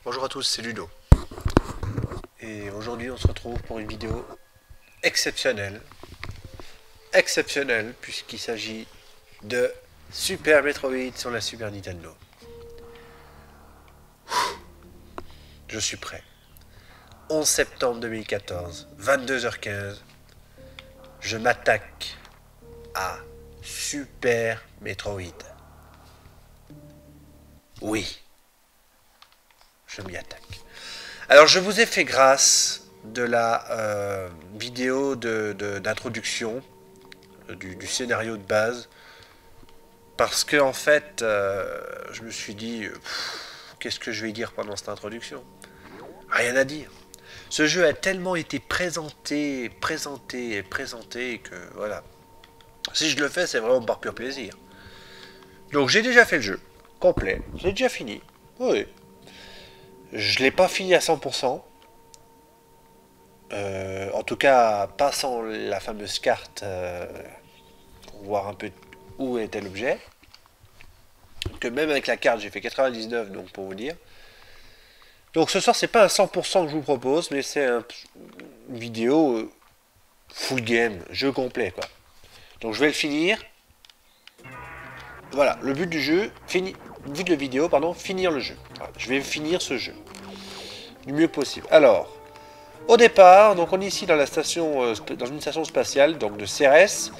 Bonjour à tous, c'est Ludo. Et aujourd'hui on se retrouve pour une vidéo exceptionnelle. Exceptionnelle puisqu'il s'agit de Super Metroid sur la Super Nintendo. Je suis prêt. 11 septembre 2014, 22h15, je m'attaque à Super Metroid. Oui, je m'y attaque. Alors je vous ai fait grâce de la vidéo d'introduction du scénario de base parce que en fait je me suis dit qu'est-ce que je vais dire pendant cette introduction? Rien à dire. Ce jeu a tellement été présenté que voilà. Si je le fais, c'est vraiment par pur plaisir. Donc j'ai déjà fait le jeu complet, j'ai déjà fini. Oui. Je l'ai pas fini à 100%. En tout cas, pas sans la fameuse carte pour voir un peu où était l'objet. Que même avec la carte, j'ai fait 99, donc pour vous dire. Donc ce soir, c'est pas un 100% que je vous propose, mais c'est une vidéo full game, jeu complet quoi. Donc je vais le finir. Voilà, le but du jeu, but de la vidéo, pardon, finir le jeu. Voilà, je vais finir ce jeu du mieux possible. Alors, au départ, donc on est ici dans la station, dans une station spatiale, donc de CRS,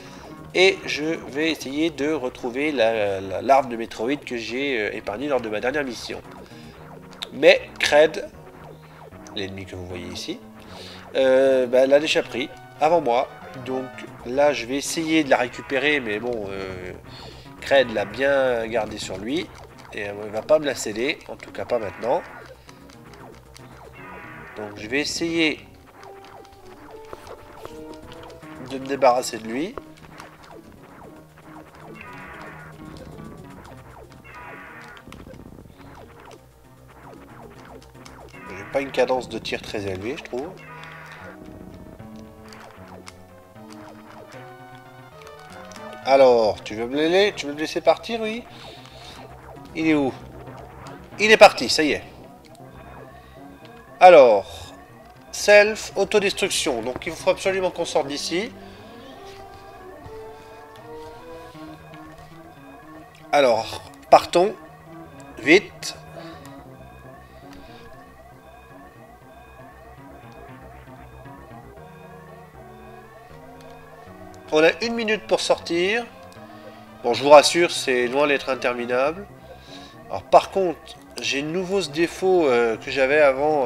et je vais essayer de retrouver l'arme de Metroid que j'ai épargnée lors de ma dernière mission. Mais Cred, l'ennemi que vous voyez ici, l'a déjà pris avant moi. Donc là, je vais essayer de la récupérer, mais bon, Cred l'a bien gardé sur lui et elle ne va pas me la céder, en tout cas pas maintenant. Donc je vais essayer de me débarrasser de lui. J'ai pas une cadence de tir très élevée, je trouve. Alors, tu veux me laisser partir, oui? Il est où? Il est parti, ça y est. Alors, self, autodestruction. Donc il faut absolument qu'on sorte d'ici. Alors, partons. Vite. On a 1 minute pour sortir. Bon, je vous rassure, c'est loin d'être interminable. Alors par contre, j'ai de nouveau ce défaut que j'avais avant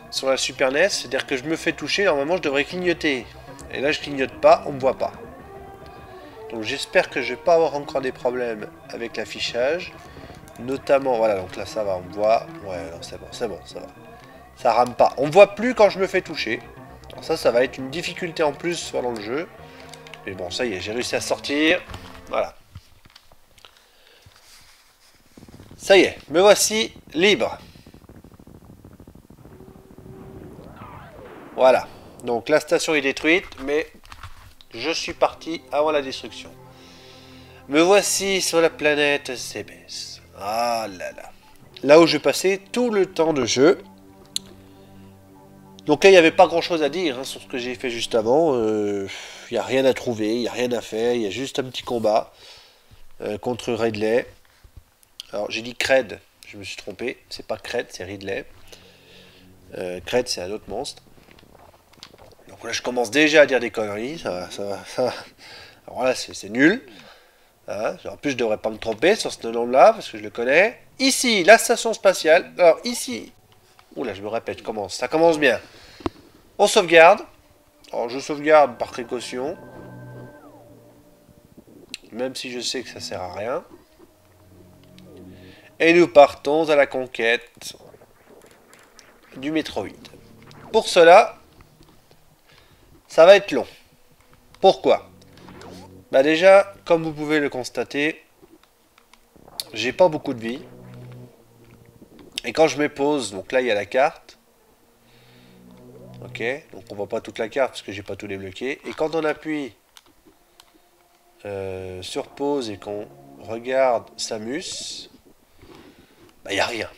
sur la Super NES. C'est-à-dire que je me fais toucher, normalement je devrais clignoter. Et là je clignote pas, on me voit pas. Donc j'espère que je vais pas avoir encore des problèmes avec l'affichage. Notamment, voilà, donc là ça va, on me voit. Ouais, non, c'est bon, ça va. Ça rame pas. On me voit plus quand je me fais toucher. Alors ça va être une difficulté en plus pendant le jeu. Mais bon, ça y est, j'ai réussi à sortir. Voilà. Ça y est, me voici libre. Voilà. Donc la station est détruite, mais je suis parti avant la destruction. Me voici sur la planète CBS. Ah là là. Là où je passais tout le temps de jeu. Donc là, il n'y avait pas grand chose à dire sur ce que j'ai fait juste avant. Il n'y a rien à trouver, il n'y a rien à faire. Il y a juste un petit combat contre Ridley. Alors j'ai dit Cred, je me suis trompé. C'est pas Cred, c'est Ridley. Cred, c'est un autre monstre. Donc là, je commence déjà à dire des conneries. Ça. Alors là, c'est nul. Hein, en plus, je devrais pas me tromper sur ce nom-là, parce que je le connais. Ici, la station spatiale. Alors ici... Oula, je me répète, ça commence bien. On sauvegarde. Alors je sauvegarde par précaution. Même si je sais que ça sert à rien. Et nous partons à la conquête du Metroid. Pour cela, ça va être long. Pourquoi? Bah déjà, comme vous pouvez le constater, j'ai pas beaucoup de vie. Et quand je me pose, donc là il y a la carte. Ok, donc on voit pas toute la carte parce que j'ai pas tout débloqué. Et quand on appuie sur pause et qu'on regarde Samus, bah il n'y a rien.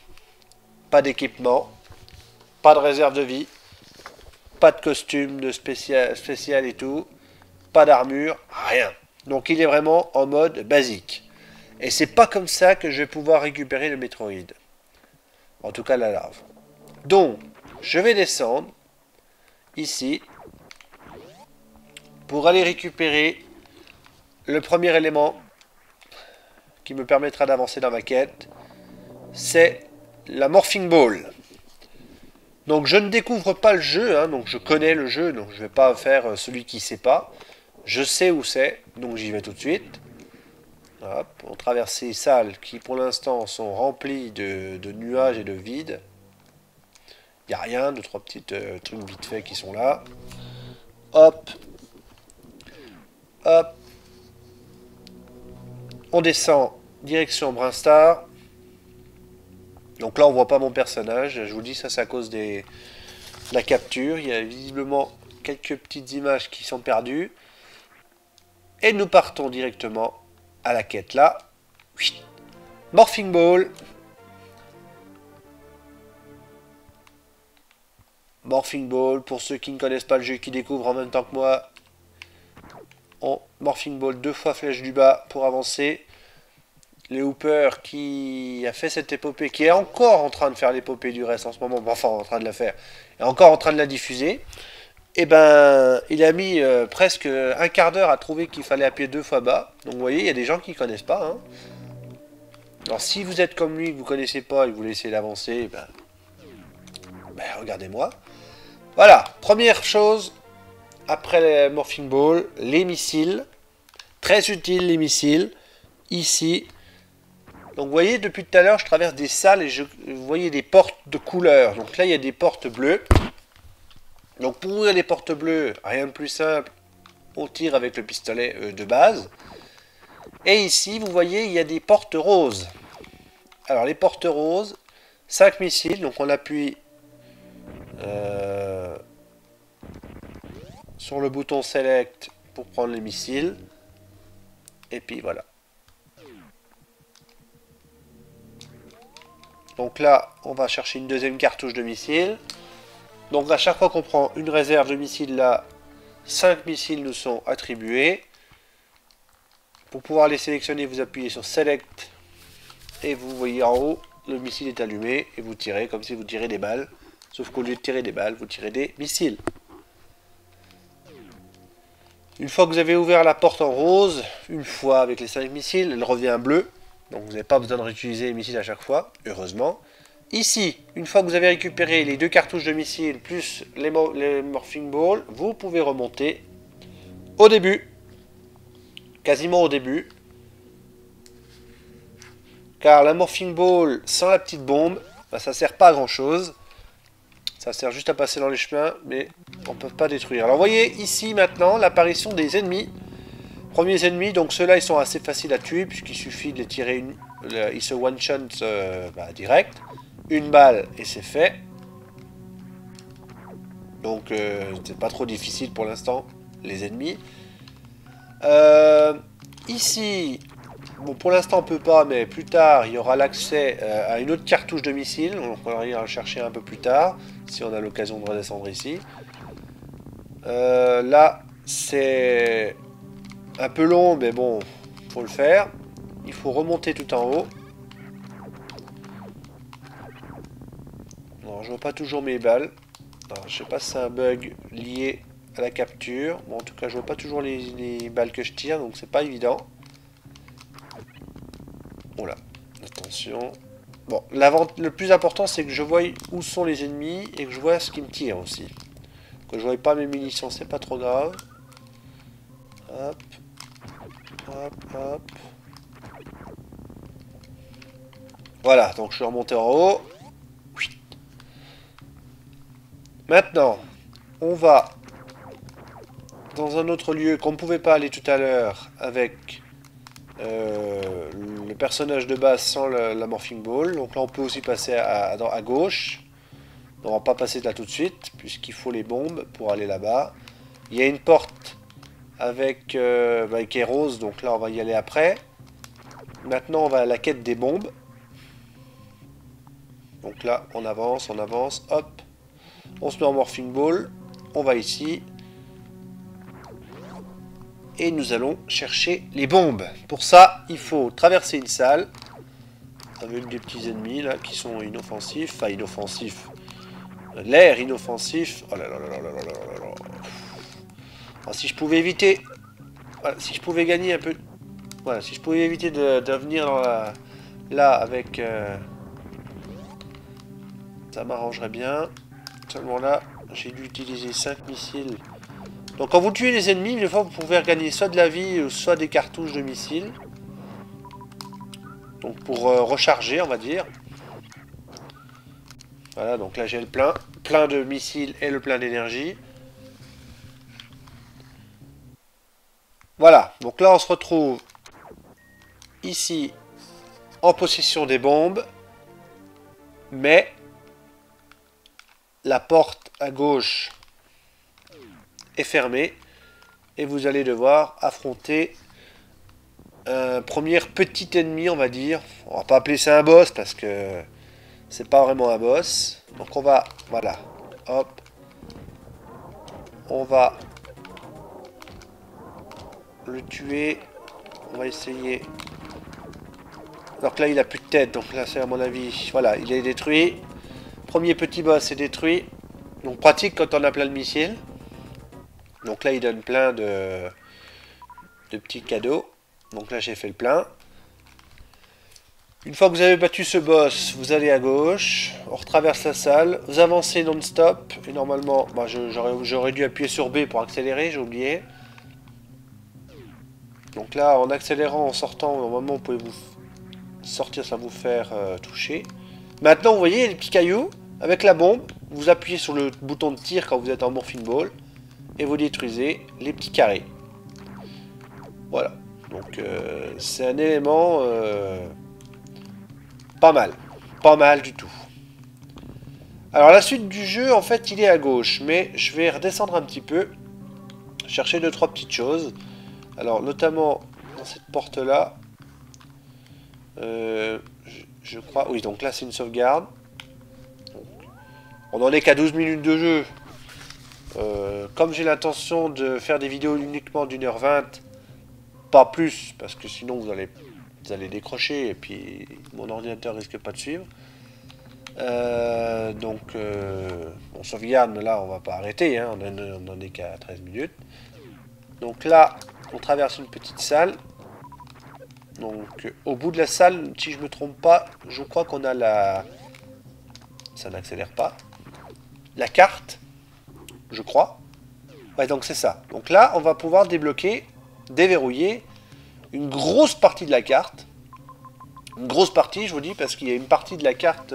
pas d'équipement, pas de réserve de vie, pas de costume de spécial et tout, pas d'armure, rien. Donc il est vraiment en mode basique. Et c'est pas comme ça que je vais pouvoir récupérer le Métroïde. En tout cas la larve. Donc, je vais descendre ici pour aller récupérer le premier élément qui me permettra d'avancer dans ma quête. C'est la Morphing Ball. Donc je ne découvre pas le jeu, hein, donc je connais le jeu, donc je ne vais pas faire celui qui ne sait pas. Je sais où c'est, donc j'y vais tout de suite. Hop, on traverse ces salles qui pour l'instant sont remplies de nuages et de vide. Il n'y a rien, deux trois petits trucs vite fait qui sont là. Hop. Hop. On descend direction Brinstar. Donc là on voit pas mon personnage. Je vous dis ça c'est à cause de la capture. Il y a visiblement quelques petites images qui sont perdues. Et nous partons directement à la quête là. Morphing Ball. Morphing Ball, pour ceux qui ne connaissent pas le jeu et qui découvrent en même temps que moi, on Morphing Ball 2 fois flèche du bas pour avancer. Le Hooper qui a fait cette épopée, qui est encore en train de faire l'épopée du reste en ce moment, enfin en train de la faire, est encore en train de la diffuser, et ben il a mis presque un quart d'heure à trouver qu'il fallait appuyer 2 fois bas. Donc vous voyez, il y a des gens qui ne connaissent pas. Hein. Alors si vous êtes comme lui, que vous ne connaissez pas et que vous voulez essayer d'avancer, ben regardez-moi. Voilà, première chose, après les Morphing Ball, les missiles. Très utiles les missiles. Ici. Donc vous voyez, depuis tout à l'heure, je traverse des salles et vous voyez des portes de couleur. Donc là, il y a des portes bleues. Donc pour ouvrir les portes bleues, rien de plus simple, on tire avec le pistolet de base. Et ici, vous voyez, il y a des portes roses. Alors les portes roses, 5 missiles, donc on appuie sur le bouton Select pour prendre les missiles. Et puis voilà. Donc là, on va chercher une deuxième cartouche de missiles. Donc à chaque fois qu'on prend une réserve de missiles là, 5 missiles nous sont attribués. Pour pouvoir les sélectionner, vous appuyez sur Select et vous voyez en haut, le missile est allumé et vous tirez comme si vous tirez des balles. Sauf qu'au lieu de tirer des balles, vous tirez des missiles. Une fois que vous avez ouvert la porte en rose, une fois avec les 5 missiles, elle revient bleue. Donc vous n'avez pas besoin de réutiliser les missiles à chaque fois, heureusement. Ici, une fois que vous avez récupéré les 2 cartouches de missiles plus les Morphing Ball, vous pouvez remonter au début. Quasiment au début. Car la Morphing Ball sans la petite bombe, bah, ça sert pas à grand chose. Ça sert juste à passer dans les chemins, mais on ne peut pas détruire. Alors vous voyez ici maintenant l'apparition des ennemis. Premiers ennemis, donc ceux-là ils sont assez faciles à tuer puisqu'il suffit de les tirer ils se one-shot direct. Une balle et c'est fait. Donc c'est pas trop difficile pour l'instant, les ennemis. Ici, bon pour l'instant on peut pas, mais plus tard il y aura l'accès à une autre cartouche de missile. Donc on va aller chercher un peu plus tard, si on a l'occasion de redescendre ici. Là c'est un peu long, mais bon, faut le faire. Il faut remonter tout en haut. Non, je vois pas toujours mes balles. Alors, je sais pas si c'est un bug lié à la capture. Bon, en tout cas, je vois pas toujours les balles que je tire, donc c'est pas évident. Voilà, attention. Bon, le plus important, c'est que je vois où sont les ennemis et que je vois ce qui me tire aussi. Que je vois pas mes munitions, c'est pas trop grave. Hop. Hop, hop. Voilà, donc je suis remonté en haut. Maintenant, on va dans un autre lieu qu'on ne pouvait pas aller tout à l'heure avec le personnage de base sans la Morphing Ball. Donc là, on peut aussi passer à gauche. On va pas passer là tout de suite, puisqu'il faut les bombes pour aller là-bas. Il y a une porte avec qui est rose, donc là, on va y aller après. Maintenant, on va à la quête des bombes. Donc là, on avance, hop. On se met en morphing ball. On va ici. Et nous allons chercher les bombes. Pour ça, il faut traverser une salle. Avec des petits ennemis là qui sont inoffensifs. Enfin, inoffensifs. L'air inoffensif. Oh là là là là là là là là. Alors, si je pouvais éviter. Voilà, si je pouvais gagner un peu. Voilà, si je pouvais éviter de venir dans là avec. Ça m'arrangerait bien. Seulement là, j'ai dû utiliser 5 missiles. Donc quand vous tuez les ennemis, des fois vous pouvez regagner soit de la vie, soit des cartouches de missiles. Donc pour recharger, on va dire. Voilà, donc là j'ai le plein de missiles et le plein d'énergie. Voilà, donc là on se retrouve ici en possession des bombes. Mais la porte à gauche est fermée. Et vous allez devoir affronter un premier petit ennemi, on va dire. On va pas appeler ça un boss parce que c'est pas vraiment un boss. Donc on va, voilà, hop. On va le tuer. On va essayer. Alors que là il a plus de tête, donc là c'est à mon avis, voilà, il est détruit. Premier petit boss est détruit. Donc pratique quand on a plein de missiles. Donc là il donne plein de petits cadeaux. Donc là j'ai fait le plein. Une fois que vous avez battu ce boss, vous allez à gauche, on retraverse la salle, vous avancez non-stop, et normalement, bah, j'aurais dû appuyer sur B pour accélérer, j'ai oublié. Donc là, en accélérant, en sortant, normalement vous pouvez vous sortir sans vous faire toucher. Maintenant, vous voyez les petits cailloux, avec la bombe, vous appuyez sur le bouton de tir quand vous êtes en morphing ball, et vous détruisez les petits carrés. Voilà, donc c'est un élément... pas mal du tout. Alors la suite du jeu, en fait, il est à gauche, mais je vais redescendre un petit peu, chercher 2-3 petites choses. Alors notamment dans cette porte-là, je crois, oui, donc là c'est une sauvegarde. Donc, on n'en est qu'à 12 minutes de jeu. Comme j'ai l'intention de faire des vidéos uniquement d'1h20, pas plus, parce que sinon vous allez décrocher et puis mon ordinateur risque pas de suivre. On sauvegarde, mais là on va pas arrêter, hein, on n'en est qu'à 13 minutes. Donc là, on traverse une petite salle. Donc au bout de la salle, si je me trompe pas, je crois qu'on a la... Ça n'accélère pas. La carte, je crois. Ouais, donc c'est ça. Donc là, on va pouvoir débloquer, déverrouiller une grosse partie de la carte. Une grosse partie, je vous dis, parce qu'il y a une partie de la carte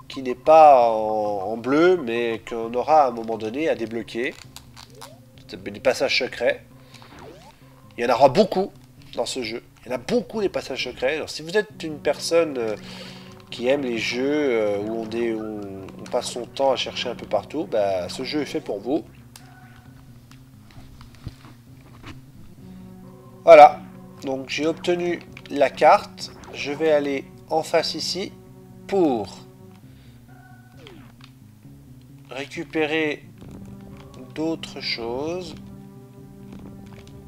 qui n'est pas en bleu, mais qu'on aura à un moment donné à débloquer. Des passages secrets. Il y en aura beaucoup dans ce jeu. Il y en a beaucoup des passages secrets. Alors, si vous êtes une personne qui aime les jeux où on passe son temps à chercher un peu partout, bah, ce jeu est fait pour vous. Voilà, donc j'ai obtenu la carte. Je vais aller en face ici pour récupérer d'autres choses.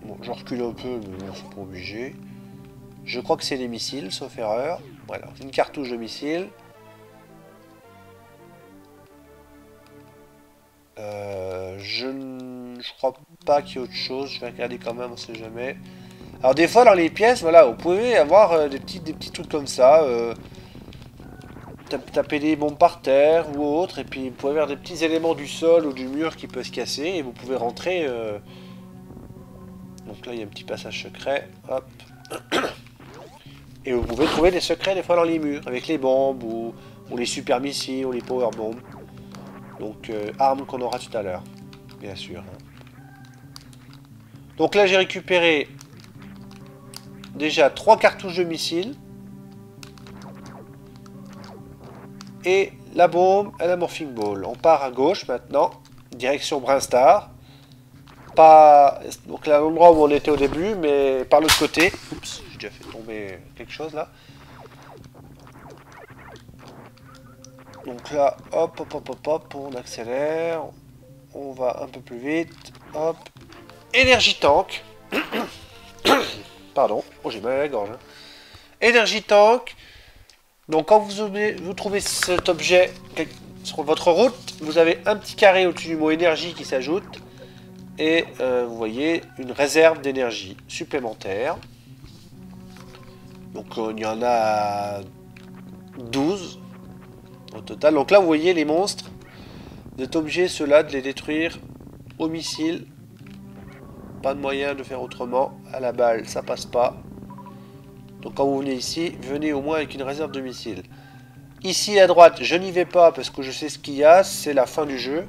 Bon, je recule un peu, mais non, c'est pas obligé. Je crois que c'est des missiles, sauf erreur. Voilà, une cartouche de missile. Je crois pas qu'il y ait autre chose. Je vais regarder quand même, on sait jamais. Alors des fois dans les pièces, voilà, vous pouvez avoir des petits trucs comme ça. Taper des bombes par terre ou autre, et puis vous pouvez avoir des petits éléments du sol ou du mur qui peuvent se casser, et vous pouvez rentrer. Donc là il y a un petit passage secret. Hop. Et vous pouvez trouver des secrets des fois dans les murs, avec les bombes ou les super missiles ou les power bombs. Donc armes qu'on aura tout à l'heure, bien sûr. Donc là j'ai récupéré déjà 3 cartouches de missiles. Et la bombe et la morphing ball. On part à gauche maintenant, direction Brinstar. Pas... Donc là, l'endroit où on était au début, mais par l'autre côté. Oups, j'ai déjà fait tomber quelque chose là. Donc là, hop, hop, hop, hop, hop, on accélère. On va un peu plus vite. Hop. Énergie tank. Pardon. Oh, j'ai mal à la gorge. Hein. Énergie tank. Donc quand vous trouvez cet objet sur votre route, vous avez un petit carré au-dessus du mot énergie qui s'ajoute. Et vous voyez une réserve d'énergie supplémentaire. Donc il y en a 12 au total. Donc là vous voyez les monstres. Vous êtes obligé ceux-là de les détruire au missile. Pas de moyen de faire autrement. À la balle ça passe pas. Donc quand vous venez ici, venez au moins avec une réserve de missiles. Ici à droite, je n'y vais pas parce que je sais ce qu'il y a, c'est la fin du jeu.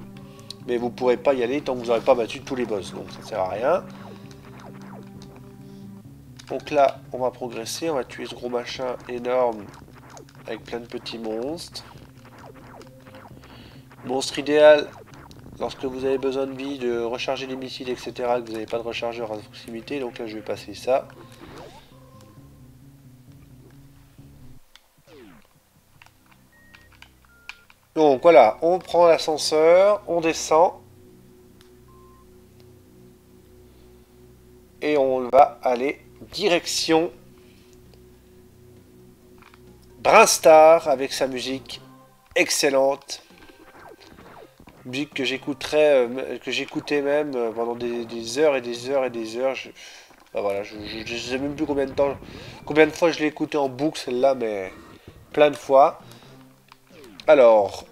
Mais vous ne pourrez pas y aller tant que vous n'aurez pas battu tous les boss, donc ça ne sert à rien. Donc là, on va progresser, on va tuer ce gros machin énorme avec plein de petits monstres. Monstre idéal, lorsque vous avez besoin de vie, de recharger les missiles, etc., que vous n'avez pas de rechargeur à proximité, donc là je vais passer ça. Donc voilà, on prend l'ascenseur, on descend. Et on va aller direction Brinstar avec sa musique excellente. Musique que j'écoutais même pendant des heures et des heures et des heures. Ben voilà, je ne sais même plus combien de fois je l'ai écouté en boucle celle-là, mais plein de fois. Alors,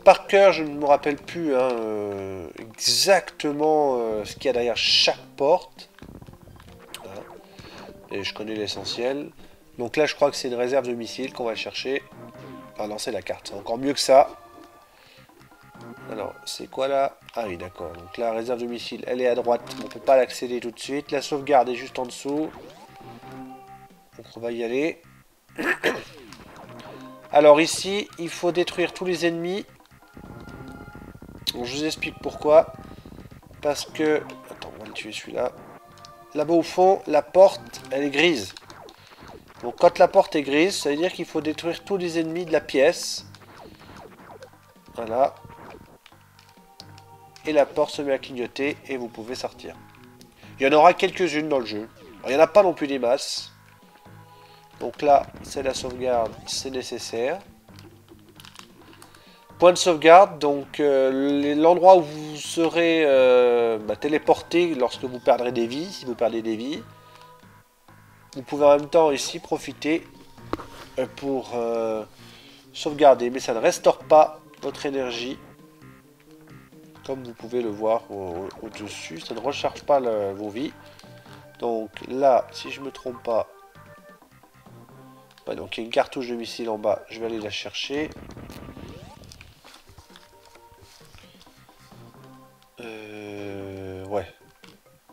par cœur, je ne me rappelle plus hein, exactement ce qu'il y a derrière chaque porte. Voilà. Et je connais l'essentiel. Donc là, je crois que c'est une réserve de missiles qu'on va chercher. Ah non, c'est la carte. C'est encore mieux que ça. Alors, c'est quoi là? Ah oui, d'accord. Donc la réserve de missiles, elle est à droite. On ne peut pas l'accéder tout de suite. La sauvegarde est juste en dessous. Donc on va y aller. Alors ici, il faut détruire tous les ennemis. Donc, je vous explique pourquoi. Parce que... Attends, on va le tuer celui-là. Là-bas au fond, la porte, elle est grise. Donc quand la porte est grise, ça veut dire qu'il faut détruire tous les ennemis de la pièce. Voilà. Et la porte se met à clignoter et vous pouvez sortir. Il y en aura quelques-unes dans le jeu. Alors, il n'y en a pas non plus des masses. Donc là, c'est la sauvegarde, c'est nécessaire. Point de sauvegarde, donc l'endroit où vous serez téléporté lorsque vous perdrez des vies, si vous perdez des vies. Vous pouvez en même temps ici profiter pour sauvegarder, mais ça ne restaure pas votre énergie. Comme vous pouvez le voir au-dessus, ça ne recharge pas vos vies. Donc là, si je ne me trompe pas, donc il y a une cartouche de missile en bas, je vais aller la chercher. Ouais.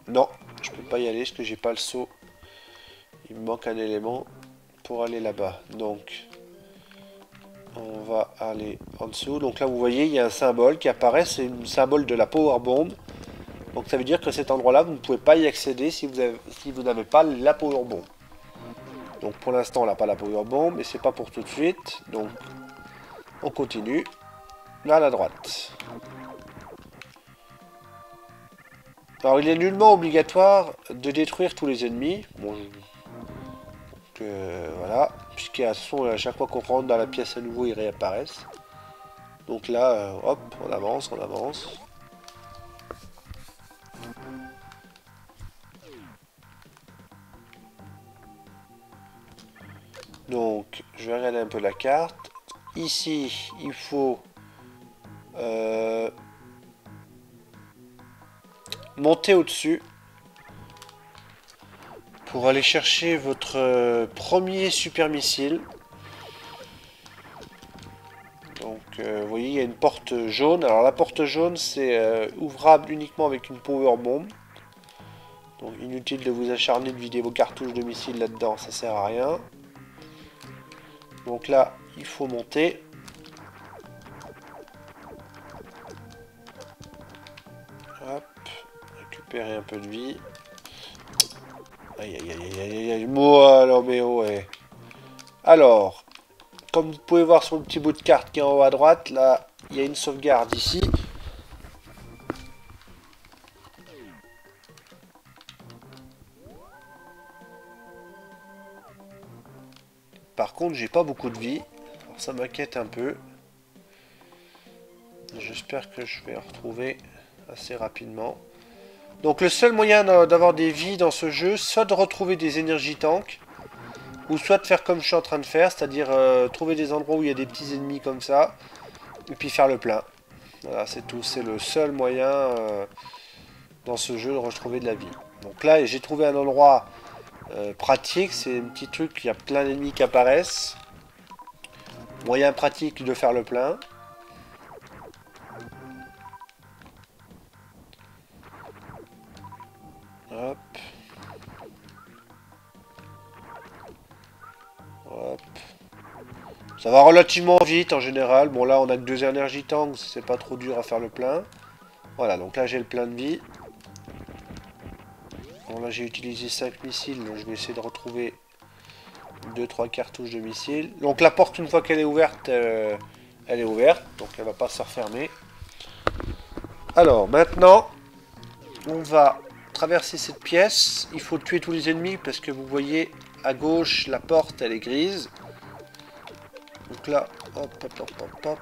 Non, je peux pas y aller parce que j'ai pas le saut. Il me manque un élément pour aller là-bas. Donc, on va aller en dessous. Donc là, vous voyez, il y a un symbole qui apparaît. C'est un symbole de la Power Bomb. Donc ça veut dire que cet endroit-là, vous ne pouvez pas y accéder si vous n'avez pas la Power Bomb. Donc pour l'instant, on n'a pas la Power Bomb, mais c'est pas pour tout de suite. Donc, on continue. Là, à la droite. Alors, il est nullement obligatoire de détruire tous les ennemis. Bon, voilà. Puisqu'à chaque fois qu'on rentre dans la pièce à nouveau, ils réapparaissent. Donc là, hop, on avance, on avance. Donc, je vais regarder un peu la carte. Ici, il faut monter au-dessus pour aller chercher votre premier super missile. Donc, vous voyez, il y a une porte jaune. Alors, la porte jaune, c'est ouvrable uniquement avec une power bomb. Donc, inutile de vous acharner de vider vos cartouches de missiles là-dedans, ça sert à rien. Donc là, il faut monter. Hop, récupérer un peu de vie. Aïe aïe aïe aïe aïe aïe, moi alors mais oh ouais. Alors, comme vous pouvez voir sur le petit bout de carte qui est en haut à droite, là, il y a une sauvegarde ici. Par contre, j'ai pas beaucoup de vie. Alors, ça m'inquiète un peu. J'espère que je vais en retrouver assez rapidement. Donc le seul moyen d'avoir des vies dans ce jeu, soit de retrouver des énergies tanks, ou soit de faire comme je suis en train de faire, c'est-à-dire trouver des endroits où il y a des petits ennemis comme ça, et puis faire le plein. Voilà, c'est tout. C'est le seul moyen dans ce jeu de retrouver de la vie. Donc là, j'ai trouvé un endroit pratique, c'est un petit truc, il y a plein d'ennemis qui apparaissent. Moyen pratique de faire le plein. Hop. Hop. Ça va relativement vite en général. Bon là on a que 2 énergies tanks, c'est pas trop dur à faire le plein. Voilà, donc là j'ai le plein de vie. Bon là j'ai utilisé 5 missiles, donc je vais essayer de retrouver 2-3 cartouches de missiles. Donc la porte une fois qu'elle est ouverte, elle est ouverte, donc elle va pas se refermer. Alors maintenant, on va traverser cette pièce. Il faut tuer tous les ennemis parce que vous voyez à gauche la porte elle est grise. Donc là, hop, hop, hop, hop, hop.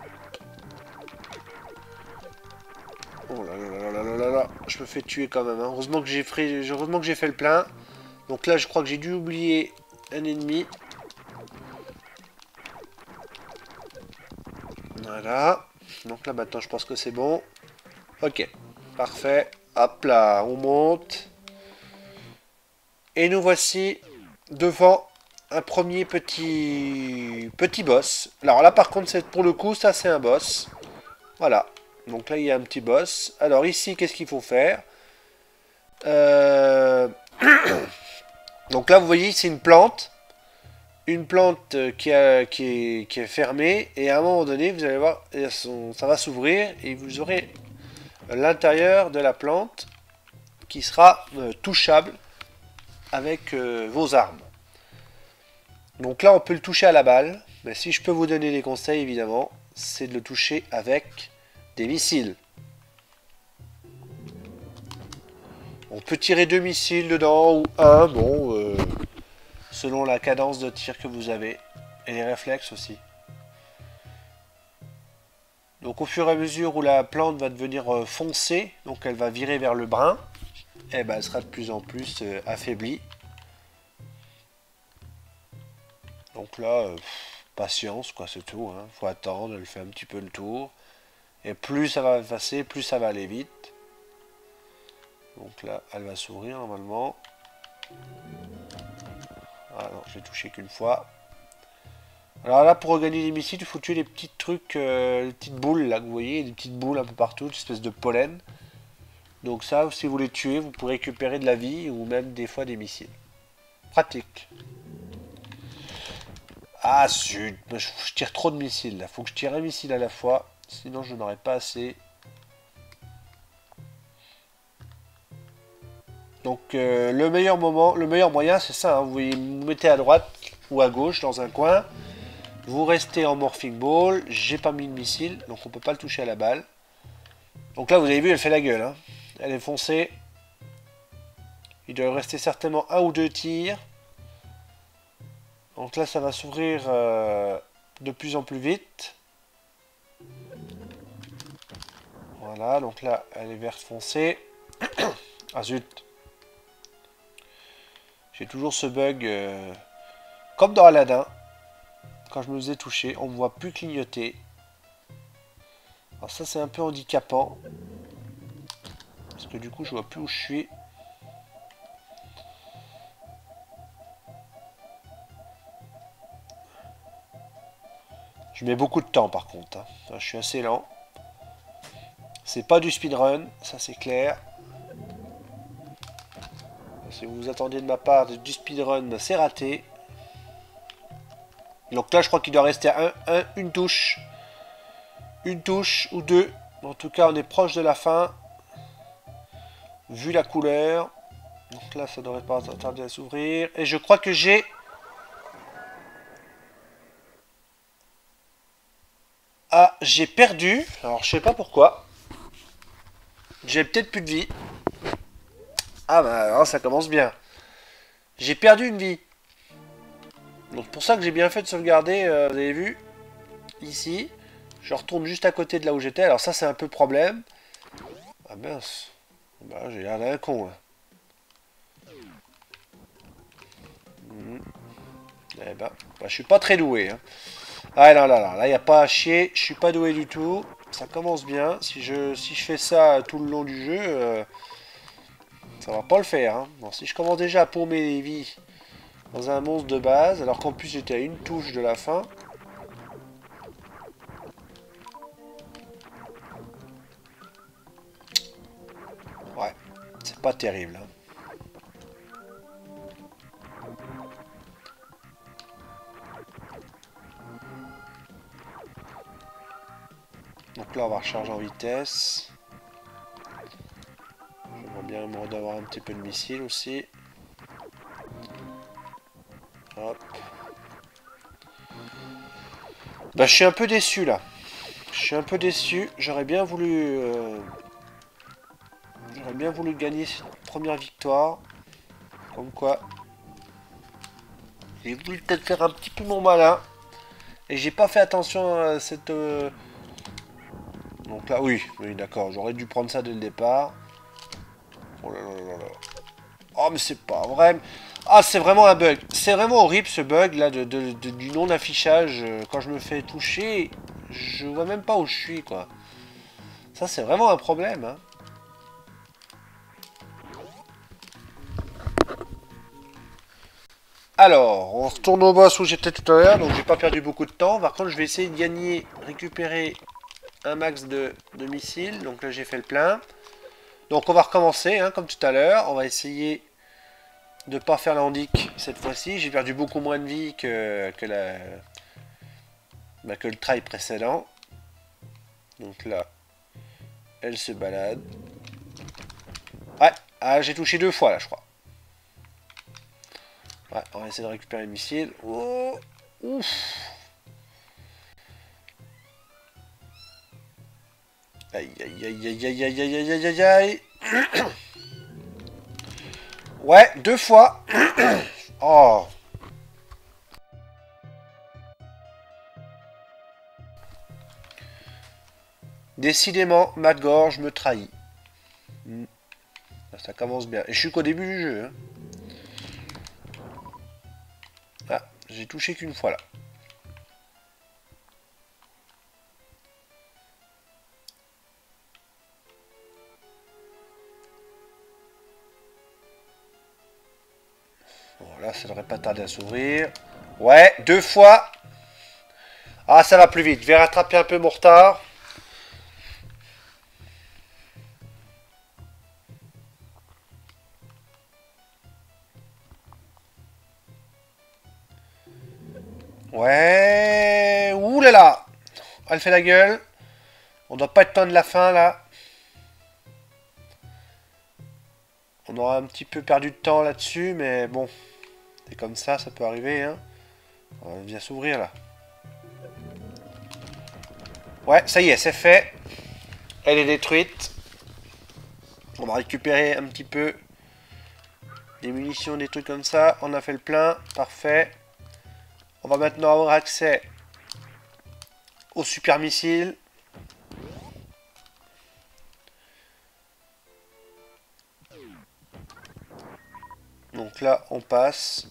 Oh là là là là là là, je me fais tuer quand même. Hein. Heureusement que j'ai fait le plein. Donc là, je crois que j'ai dû oublier un ennemi. Voilà. Donc là, maintenant, je pense que c'est bon. Ok, parfait. Hop là, on monte. Et nous voici devant un premier petit boss. Alors là, par contre, c'est pour le coup, ça c'est un boss. Voilà. Donc là, il y a un petit boss. Alors ici, qu'est-ce qu'il faut faire Donc là, vous voyez, c'est une plante. Une plante qui est fermée. Et à un moment donné, vous allez voir, ça va s'ouvrir. Et vous aurez l'intérieur de la plante qui sera touchable avec vos armes. Donc là, on peut le toucher à la balle. Mais si je peux vous donner des conseils, évidemment, c'est de le toucher avec des missiles. On peut tirer 2 missiles dedans ou un, bon, selon la cadence de tir que vous avez. Et les réflexes aussi. Donc au fur et à mesure où la plante va devenir foncée, donc elle va virer vers le brun, et ben elle sera de plus en plus affaiblie. Donc là, patience, quoi, c'est tout. Hein. Faut attendre, elle fait un petit peu le tour. Et plus ça va passer, plus ça va aller vite. Donc là, elle va s'ouvrir normalement. Ah non, je l'ai touché qu'une fois. Alors là, pour regagner les missiles, il faut tuer les petits trucs, les petites boules là que vous voyez, des petites boules un peu partout, une espèce de pollen. Donc ça, si vous les tuez, vous pourrez récupérer de la vie ou même des fois des missiles. Pratique. Ah zut, je tire trop de missiles là. Faut que je tire un missile à la fois, sinon je n'aurai pas assez. Donc le meilleur moyen c'est ça. Hein. Vous mettez à droite ou à gauche dans un coin. Vous restez en morphing ball. J'ai pas mis de missile, donc on peut pas le toucher à la balle. Donc là vous avez vu, elle fait la gueule. Hein. Elle est foncée. Il doit rester certainement un ou deux tirs. Donc là ça va s'ouvrir de plus en plus vite. Voilà, donc là elle est verte foncée. Ah zut. J'ai toujours ce bug comme dans Aladdin. Quand je me faisais toucher, on ne me voit plus clignoter. Alors ça c'est un peu handicapant. Parce que du coup je vois plus où je suis. Je mets beaucoup de temps par contre. Hein. Enfin, je suis assez lent. C'est pas du speedrun, ça c'est clair. Si vous vous attendez de ma part du speedrun, c'est raté. Donc là je crois qu'il doit rester à une touche. Une touche ou deux. En tout cas on est proche de la fin. Vu la couleur. Donc là ça devrait pas tarder à s'ouvrir. Et je crois que j'ai... Ah, j'ai perdu. Alors, je sais pas pourquoi. J'ai peut-être plus de vie. Ah bah alors ça commence bien. J'ai perdu une vie. Donc pour ça que j'ai bien fait de sauvegarder, vous avez vu, ici. Je retourne juste à côté de là où j'étais. Alors ça c'est un peu problème. Ah mince. Bah j'ai l'air d'un con là. Eh ben, bah, je suis pas très doué. Hein. Ah là là là, là y a pas à chier. Je suis pas doué du tout. Ça commence bien. Si je fais ça tout le long du jeu, ça va pas le faire. Hein. Bon, si je commence déjà à paumer les vies dans un monstre de base, alors qu'en plus j'étais à une touche de la fin. Ouais, c'est pas terrible. Hein. Donc là on va recharger en vitesse. J'aimerais bien me d'avoir un petit peu de missile aussi. Hop. Bah je suis un peu déçu là. Je suis un peu déçu. J'aurais bien voulu gagner cette première victoire. Comme quoi. J'ai voulu peut-être faire un petit peu mon malin. Et j'ai pas fait attention à cette... Donc là, oui, d'accord. J'aurais dû prendre ça dès le départ. Oh là là là là. Oh, mais c'est pas vrai. Ah, c'est vraiment un bug. C'est vraiment horrible ce bug là du non-affichage. Quand je me fais toucher, je vois même pas où je suis, quoi. Ça, c'est vraiment un problème, hein. Alors, on retourne au boss où j'étais tout à l'heure, donc j'ai pas perdu beaucoup de temps. Par contre, je vais essayer de gagner, récupérer un max de missiles. Donc là, j'ai fait le plein. Donc on va recommencer, hein, comme tout à l'heure. On va essayer de pas faire l'handic cette fois-ci. J'ai perdu beaucoup moins de vie que le try précédent. Donc là, elle se balade. Ouais, ah, j'ai touché 2 fois là, je crois. Ouais, on va essayer de récupérer le missile. Oh, ouf. Aïe, aïe, aïe, aïe, aïe, aïe, aïe, aïe, aïe, aïe. Ouais, 2 fois. Oh. Décidément, ma gorge me trahit. Ça commence bien. Et je suis qu'au début du jeu. Hein. Ah, j'ai touché qu'une fois là. Bon, là, ça devrait pas tarder à s'ouvrir. Ouais, 2 fois. Ah, ça va plus vite. Je vais rattraper un peu mon retard. Ouais. Ouh là là. Elle fait la gueule. On doit pas être loin de la fin là. On aura un petit peu perdu de temps là-dessus, mais bon. C'est comme ça peut arriver. Hein. Elle vient s'ouvrir là. Ouais, ça y est, c'est fait. Elle est détruite. On va récupérer un petit peu des munitions, des trucs comme ça. On a fait le plein. Parfait. On va maintenant avoir accès au super missile. Donc là, on passe.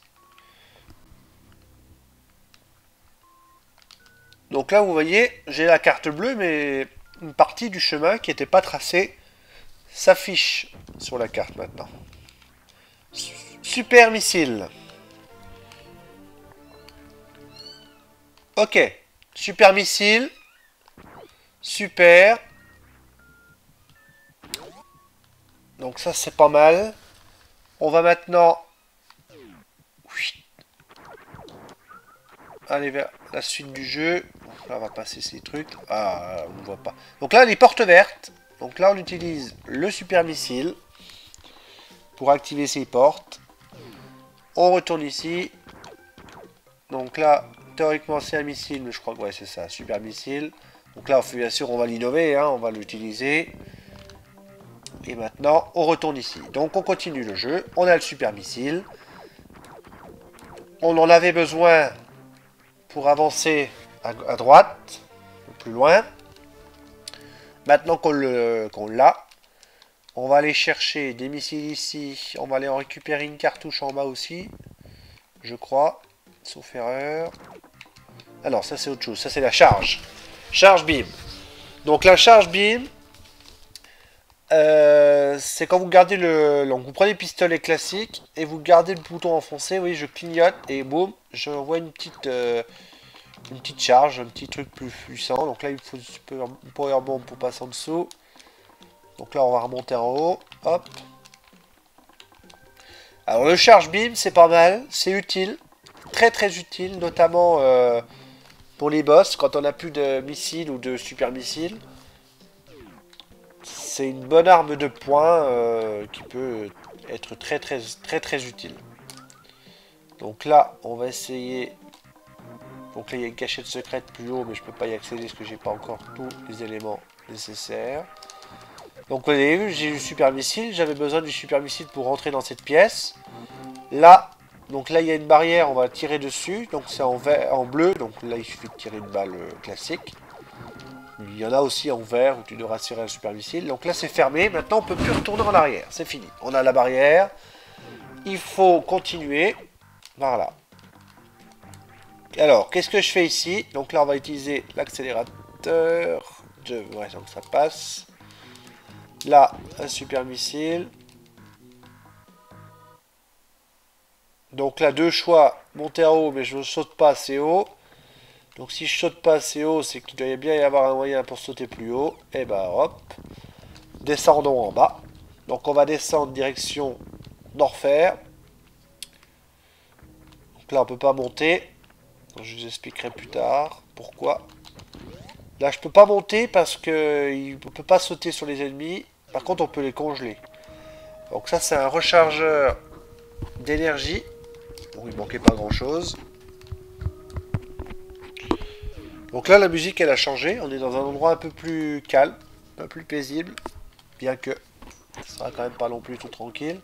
Donc là, vous voyez, j'ai la carte bleue, mais une partie du chemin qui n'était pas tracée s'affiche sur la carte maintenant. Super missile. Ok. Super missile. Super. Donc ça, c'est pas mal. On va maintenant aller vers la suite du jeu. Donc là, on va passer ces trucs. Ah, on ne voit pas. Donc là, les portes vertes. Donc là, on utilise le super missile pour activer ces portes. On retourne ici. Donc là, théoriquement, c'est un missile, mais je crois que ouais, c'est ça, super missile. Donc là, bien sûr, on va l'innover, hein, on va l'utiliser. Et maintenant, on retourne ici. Donc on continue le jeu. On a le super missile. On en avait besoin pour avancer à droite, plus loin. Maintenant qu'on l'a, on va aller chercher des missiles ici. On va aller en récupérer une cartouche en bas aussi, je crois, sauf erreur. Ah non, ça c'est autre chose, ça c'est la charge. Charge beam. Donc la charge beam, c'est quand vous gardez donc vous prenez le pistolet classique et vous gardez le bouton enfoncé. Vous voyez, je clignote et boum, je vois une petite charge, un petit truc plus puissant. Donc là, il faut une power bomb pour passer en dessous. Donc là, on va remonter en haut. Hop. Alors le charge beam, c'est pas mal, c'est utile, très très utile, notamment pour les boss quand on n'a plus de missiles ou de super missiles. C'est une bonne arme de poing qui peut être très très très très utile. Donc là, on va essayer. Donc là, il y a une cachette secrète plus haut, mais je peux pas y accéder parce que j'ai pas encore tous les éléments nécessaires. Donc vous avez vu, j'ai eu le super missile, j'avais besoin du super missile pour rentrer dans cette pièce. Là, donc là il y a une barrière, on va tirer dessus, donc c'est en bleu, donc là il suffit de tirer une balle classique. Il y en a aussi en vert où tu devras tirer un super missile. Donc là c'est fermé, maintenant on peut plus retourner en arrière, c'est fini. On a la barrière, il faut continuer, voilà. Alors, qu'est-ce que je fais ici? Donc là on va utiliser l'accélérateur, ouais, donc ça passe. Là, un super missile. Donc là, deux choix. Monter en haut, mais je ne saute pas assez haut. Donc si je saute pas assez haut, c'est qu'il doit bien y avoir un moyen pour sauter plus haut. Et ben hop. Descendons en bas. Donc on va descendre direction d'Enfer. Donc là, on peut pas monter. Donc, je vous expliquerai plus tard pourquoi. Là, je peux pas monter parce que on peut pas sauter sur les ennemis. Par contre, on peut les congeler. Donc ça, c'est un rechargeur d'énergie. Bon, il manquait pas grand chose. Donc là, la musique, elle a changé. On est dans un endroit un peu plus calme, un peu plus paisible. Bien que ce sera quand même pas non plus tout tranquille.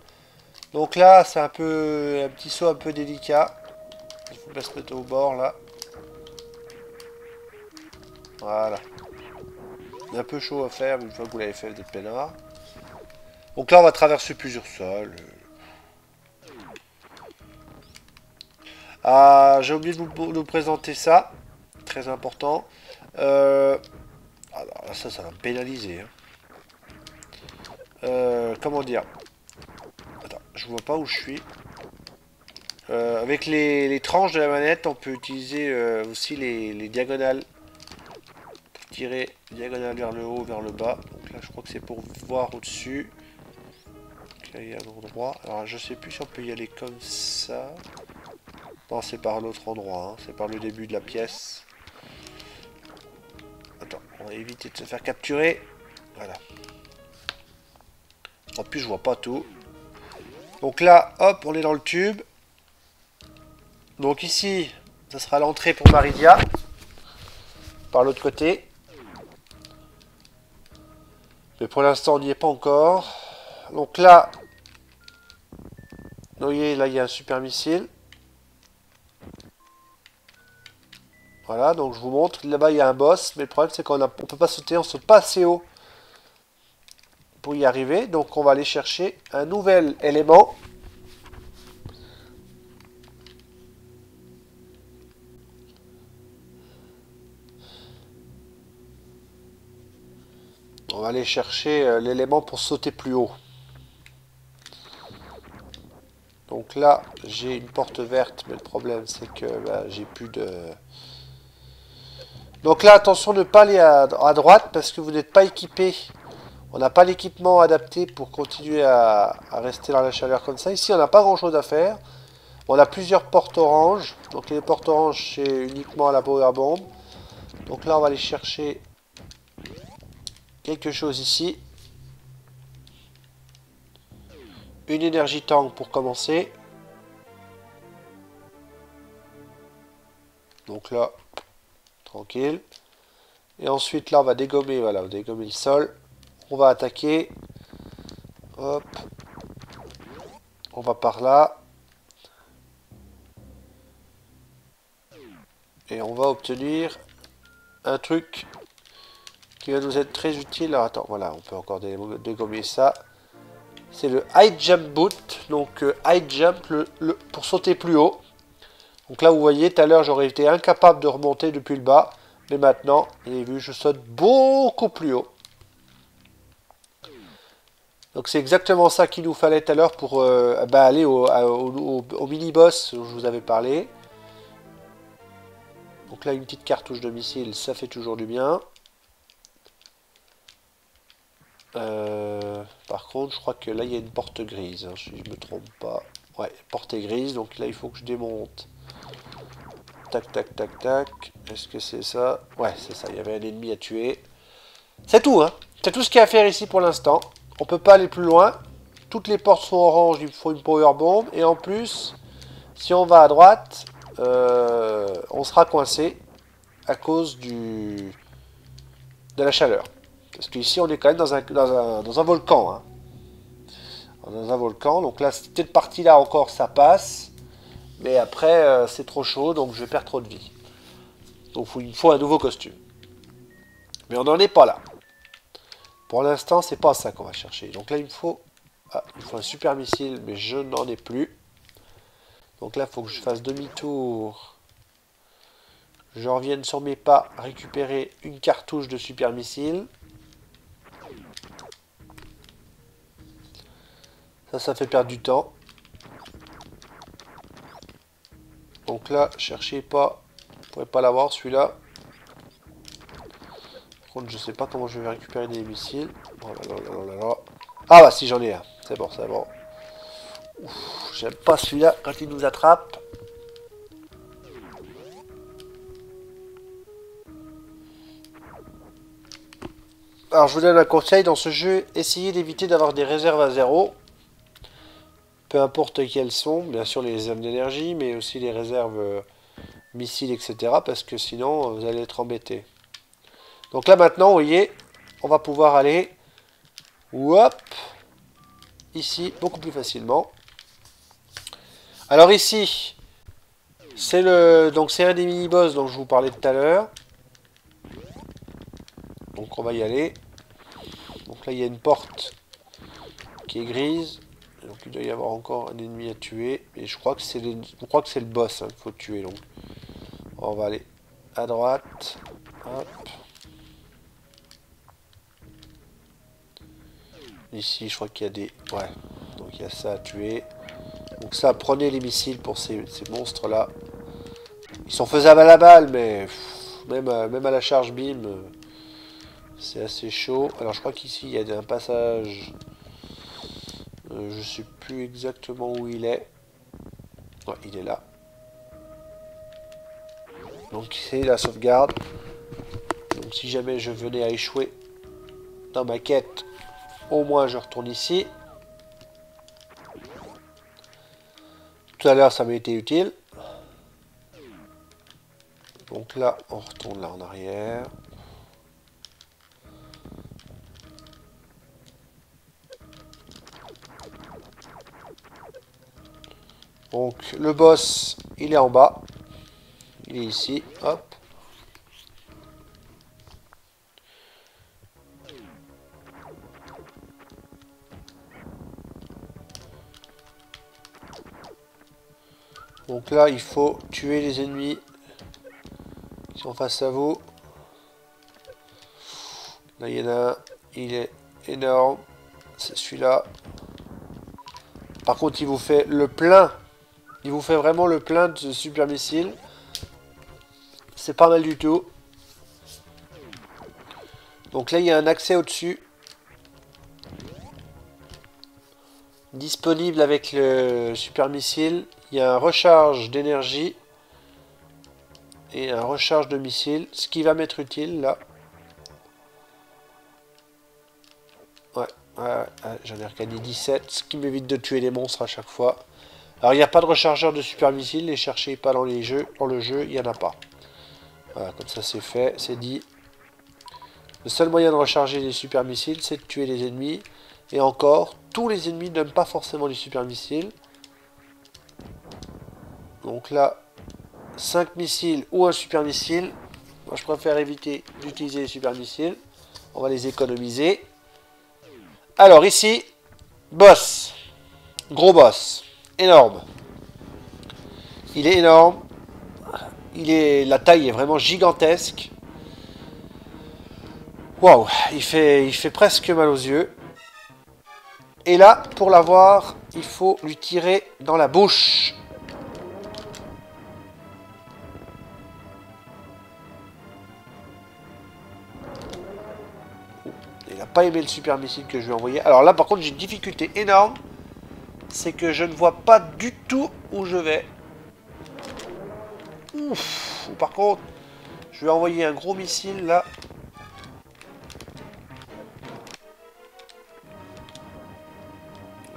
Donc là, c'est un petit saut un peu délicat. Il faut bien se mettre au bord, là. Voilà. C'est un peu chaud à faire, mais une fois que vous l'avez fait, vous êtes peinard. Donc là, on va traverser plusieurs sols. Ah, j'ai oublié de vous présenter ça. Très important. Alors là, ça va me pénaliser. Hein. Comment dire? Attends, je vois pas où je suis. Avec les tranches de la manette, on peut utiliser aussi les diagonales. Pour tirer diagonale vers le haut, vers le bas. Donc là, je crois que c'est pour voir au-dessus. Là, il y a un endroit. Alors, je sais plus si on peut y aller comme ça. Non, c'est par l'autre endroit. Hein. C'est par le début de la pièce. Attends, on va éviter de se faire capturer. Voilà. En plus, je vois pas tout. Donc là, hop, on est dans le tube. Donc ici, ça sera l'entrée pour Maridia. Par l'autre côté. Mais pour l'instant, on n'y est pas encore. Donc là, vous voyez, là, il y a un super missile. Voilà, donc je vous montre. Là-bas, il y a un boss. Mais le problème, c'est qu'on ne peut pas sauter. On saute pas assez haut pour y arriver. Donc, on va aller chercher un nouvel élément. On va aller chercher l'élément pour sauter plus haut. Donc là, j'ai une porte verte, mais le problème, c'est que bah, j'ai plus de... Donc là, attention de ne pas aller à droite, parce que vous n'êtes pas équipé. On n'a pas l'équipement adapté pour continuer à rester dans la chaleur comme ça. Ici, on n'a pas grand-chose à faire. On a plusieurs portes oranges. Donc les portes oranges, c'est uniquement à la power bomb. Donc là, on va aller chercher quelque chose ici. Une énergie tank pour commencer. Donc là, tranquille. Et ensuite, là, on va dégommer, voilà, on va dégommer le sol. On va attaquer. Hop. On va par là. Et on va obtenir un truc qui va nous être très utile. Alors, attends, voilà, on peut encore dégommer ça. C'est le high jump boot. Donc, high jump pour sauter plus haut. Donc là, vous voyez, tout à l'heure, j'aurais été incapable de remonter depuis le bas. Mais maintenant, vous avez vu, je saute beaucoup plus haut. Donc c'est exactement ça qu'il nous fallait tout à l'heure pour aller au mini-boss dont je vous avais parlé. Donc là, une petite cartouche de missile, ça fait toujours du bien. Par contre, je crois que là, il y a une porte grise, hein, si je ne me trompe pas. Ouais, porte est grise, donc là, il faut que je démonte. Tac, tac, tac, tac. Est-ce que c'est ça? Ouais, c'est ça, il y avait un ennemi à tuer. C'est tout, hein. C'est tout ce qu'il y a à faire ici pour l'instant. On peut pas aller plus loin. Toutes les portes sont orange, il faut une power bomb. Et en plus, si on va à droite, on sera coincé à cause de la chaleur. Parce qu'ici, on est quand même dans un volcan. Hein. Dans un volcan. Donc là, cette partie-là encore, ça passe. Mais après, c'est trop chaud, donc je perds trop de vie. Donc il faut un nouveau costume. Mais on n'en est pas là. Pour l'instant, c'est pas ça qu'on va chercher. Donc là, il faut un super missile, mais je n'en ai plus. Donc là, il faut que je fasse demi-tour. Je revienne sur mes pas, récupérer une cartouche de super missile. Ça fait perdre du temps. Donc là, cherchez pas. Vous ne pourrez pas l'avoir, celui-là. Par contre, je sais pas comment je vais récupérer des missiles. Oh là là là là là. Ah bah si, j'en ai un. C'est bon, c'est bon. J'aime pas celui-là quand il nous attrape. Alors je vous donne un conseil dans ce jeu, essayez d'éviter d'avoir des réserves à zéro. Peu importe quelles sont, bien sûr les réserves d'énergie, mais aussi les réserves missiles, etc. Parce que sinon vous allez être embêté. Donc là maintenant, vous voyez, on va pouvoir aller hop, ici beaucoup plus facilement. Alors ici, c'est un des mini-boss dont je vous parlais tout à l'heure. Donc on va y aller. Donc là il y a une porte qui est grise. Donc il doit y avoir encore un ennemi à tuer. Et je crois que c'est le boss qu'il faut tuer. Donc on va aller à droite. Hop. Ici je crois qu'il y a des... Ouais. Donc il y a ça à tuer. Donc ça, prenez les missiles pour ces monstres là. Ils sont faisables à la balle, mais même à la charge beam, c'est assez chaud. Alors je crois qu'ici il y a un passage. Je sais plus exactement où il est. Ouais, il est là. Donc c'est la sauvegarde. Donc si jamais je venais à échouer dans ma quête, au moins je retourne ici. Tout à l'heure ça m'a été utile. Donc là, on retourne là en arrière. Donc le boss, il est en bas. Il est ici, hop. Donc là, il faut tuer les ennemis qui sont face à vous. Là, il y en a un, il est énorme. C'est celui-là. Par contre, il vous fait le plein. Il vous fait vraiment le plein de super missiles. C'est pas mal du tout. Donc là, il y a un accès au-dessus. Disponible avec le super missile. Il y a un recharge d'énergie. Et un recharge de missile. Ce qui va m'être utile là. Ouais, j'en ai regagné 17. Ce qui m'évite de tuer les monstres à chaque fois. Alors il n'y a pas de rechargeur de super missile. Les cherchez pas dans le jeu. Il n'y en a pas. Voilà, comme ça c'est fait. C'est dit. Le seul moyen de recharger les super missiles, c'est de tuer les ennemis. Et encore, tous les ennemis n'aiment pas forcément les super missiles. Donc là, 5 missiles ou un super missile. Moi, je préfère éviter d'utiliser les super missiles. On va les économiser. Alors ici, boss. Gros boss. Énorme. Il est énorme. La taille est vraiment gigantesque. Waouh, il fait presque mal aux yeux. Et là, pour l'avoir, il faut lui tirer dans la bouche. Il n'a pas aimé le super missile que je lui ai envoyé. Alors là, par contre, j'ai une difficulté énorme. C'est que je ne vois pas du tout où je vais. Ouf. Par contre, je vais envoyer un gros missile là.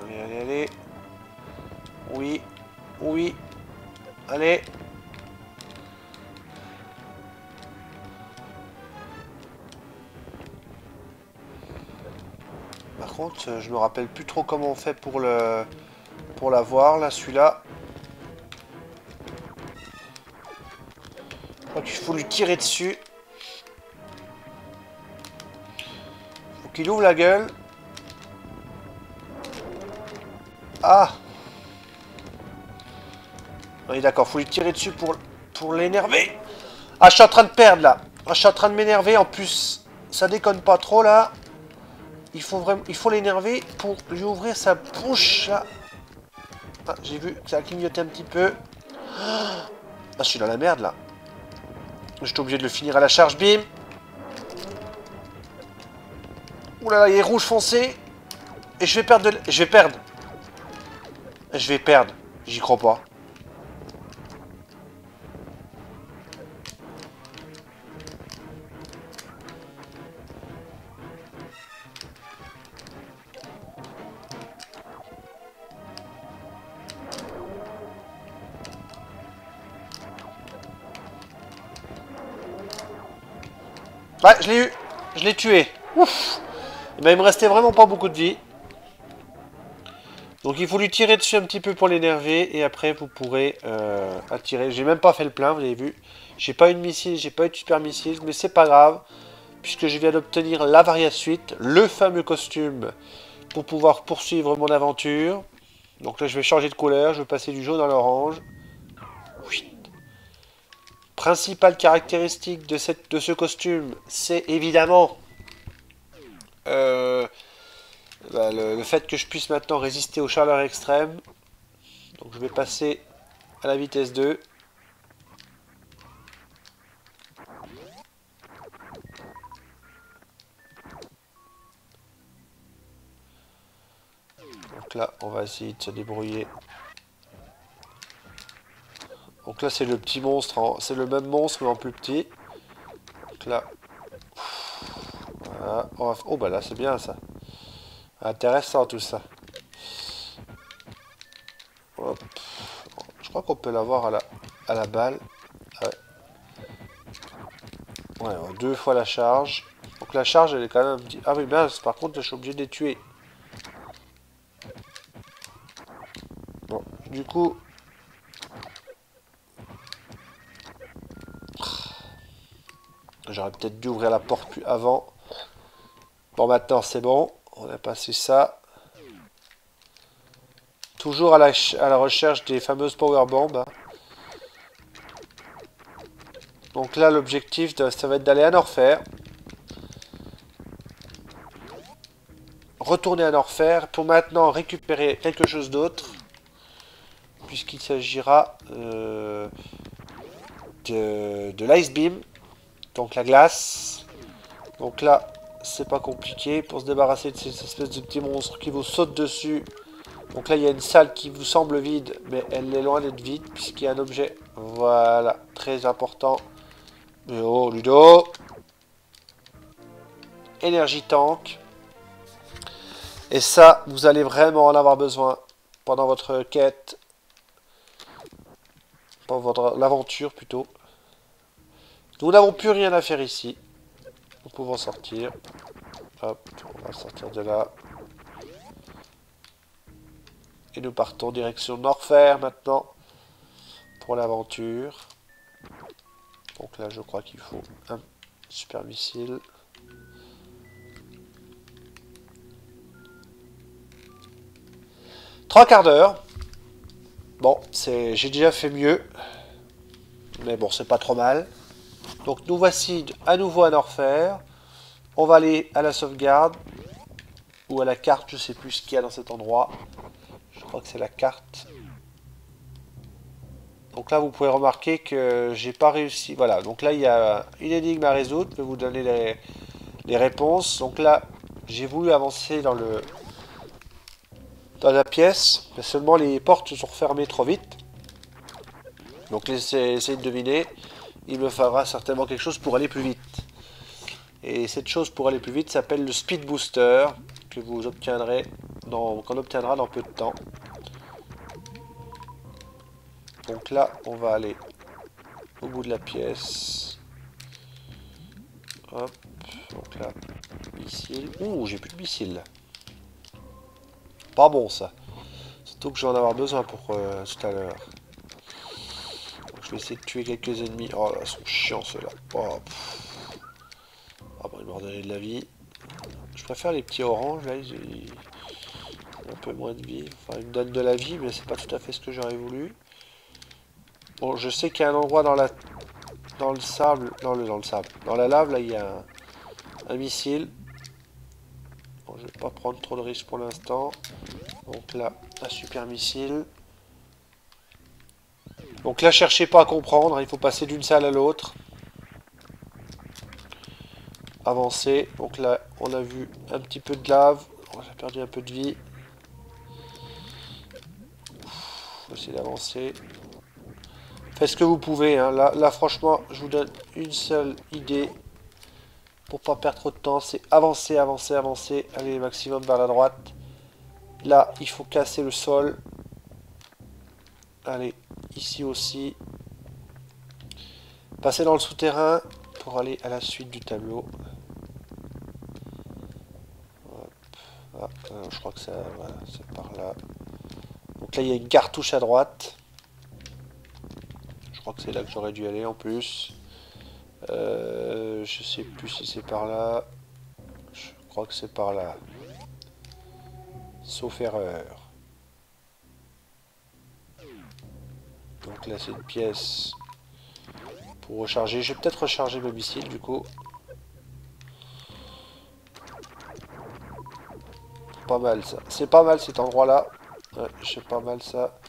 Allez, allez, allez. Oui. Oui. Allez. Par contre, je me rappelle plus trop comment on fait pour l'avoir là, celui-là. Je crois qu'il faut lui tirer dessus. Faut qu'il ouvre la gueule. Ah. Oui, d'accord, faut lui tirer dessus pour l'énerver. Ah, je suis en train de perdre là. Ah, je suis en train de m'énerver. En plus, ça déconne pas trop là. Il faut l'énerver pour lui ouvrir sa bouche là. Ah, j'ai vu que ça a clignoté un petit peu. Ah, je suis dans la merde là. J'étais obligé de le finir à la charge, bim. Ouh là là, il est rouge foncé. Et je vais perdre je vais perdre. Je vais perdre. J'y crois pas. Ouais, je l'ai eu. Je l'ai tué. Ouf. Et ben, il me restait vraiment pas beaucoup de vie. Donc il faut lui tirer dessus un petit peu pour l'énerver. Et après vous pourrez attirer. J'ai même pas fait le plein, vous avez vu. J'ai pas eu de missile, j'ai pas eu de super missile. Mais c'est pas grave. Puisque je viens d'obtenir la Varia Suite. Le fameux costume. Pour pouvoir poursuivre mon aventure. Donc là je vais changer de couleur. Je vais passer du jaune à l'orange. Principale caractéristique de ce costume, c'est évidemment le fait que je puisse maintenant résister aux chaleurs extrêmes. Donc je vais passer à la vitesse 2. Donc là, on va essayer de se débrouiller. Donc là, c'est le petit monstre, c'est le même monstre mais en plus petit. Donc là, voilà. Oh bah là, c'est bien ça. Intéressant tout ça. Hop. Je crois qu'on peut l'avoir à la balle. Ouais, 2 fois la charge. Donc la charge, elle est quand même un petit... Ah oui, mince, par contre, là, je suis obligé de les tuer. Bon, du coup... J'aurais peut-être dû ouvrir la porte plus avant. Bon, maintenant, c'est bon. On a passé ça. Toujours à la recherche des fameuses power bombs. Donc là, l'objectif, ça va être d'aller à Norfair. Retourner à Norfair pour maintenant récupérer quelque chose d'autre. Puisqu'il s'agira de l'Ice Beam. Donc la glace. Donc là, c'est pas compliqué. Pour se débarrasser de ces espèces de petits monstres qui vous sautent dessus. Donc là, il y a une salle qui vous semble vide. Mais elle est loin d'être vide. Puisqu'il y a un objet. Voilà. Très important. Oh, Ludo. Énergie tank. Et ça, vous allez vraiment en avoir besoin pendant votre quête. Pendant l'aventure plutôt. Nous n'avons plus rien à faire ici. nous pouvons sortir. Hop, on va sortir de là. Et nous partons direction Norfair maintenant pour l'aventure. Donc là, je crois qu'il faut un super missile. Trois quarts d'heure. Bon, j'ai déjà fait mieux. Mais bon, c'est pas trop mal. Donc nous voici à nouveau à Norfair. On va aller à la sauvegarde. Ou à la carte, je sais plus ce qu'il y a dans cet endroit. Je crois que c'est la carte. Donc là, vous pouvez remarquer que j'ai pas réussi. Voilà, donc là, il y a une énigme à résoudre. Je vais vous donner les réponses. Donc là, j'ai voulu avancer dans la pièce. Mais seulement les portes se sont refermées trop vite. Donc essayez de deviner. Il me faudra certainement quelque chose pour aller plus vite. Et cette chose pour aller plus vite s'appelle le Speed Booster. Que vous obtiendrez qu'on obtiendra dans peu de temps. Donc là, on va aller au bout de la pièce. Hop, donc là, missile. Ouh, j'ai plus de missile. Pas bon ça. Surtout que je vais en avoir besoin pour tout à l'heure. Je vais essayer de tuer quelques ennemis. Oh là, ils sont chiants ceux-là. Oh, ah bon, ils m'ont redonné de la vie. Je préfère les petits oranges, là, ils ont un peu moins de vie. Enfin, ils me donnent de la vie, mais c'est pas tout à fait ce que j'aurais voulu. Bon, je sais qu'il y a un endroit dans le sable, dans la lave, là, il y a un missile. Bon, je vais pas prendre trop de risques pour l'instant. Donc là, un super missile. Donc là, cherchez pas à comprendre, il faut passer d'une salle à l'autre. Avancer. Donc là, on a vu un petit peu de lave. On a perdu un peu de vie. Faut essayer d'avancer. Faites ce que vous pouvez. Hein. Là, franchement, je vous donne une seule idée. Pour pas perdre trop de temps, c'est avancer, avancer, avancer. Allez, maximum vers la droite. Là, il faut casser le sol. Allez, ici aussi. Passer dans le souterrain pour aller à la suite du tableau. Ah, je crois que ça, voilà, c'est par là. Donc là, il y a une cartouche à droite. Je crois que c'est là que j'aurais dû aller en plus. Je sais plus si c'est par là. Je crois que c'est par là. Sauf erreur. Donc là, c'est une pièce pour recharger. Je vais peut-être recharger mes missiles du coup. Pas mal ça. C'est pas mal cet endroit-là. Ouais, c'est pas mal ça.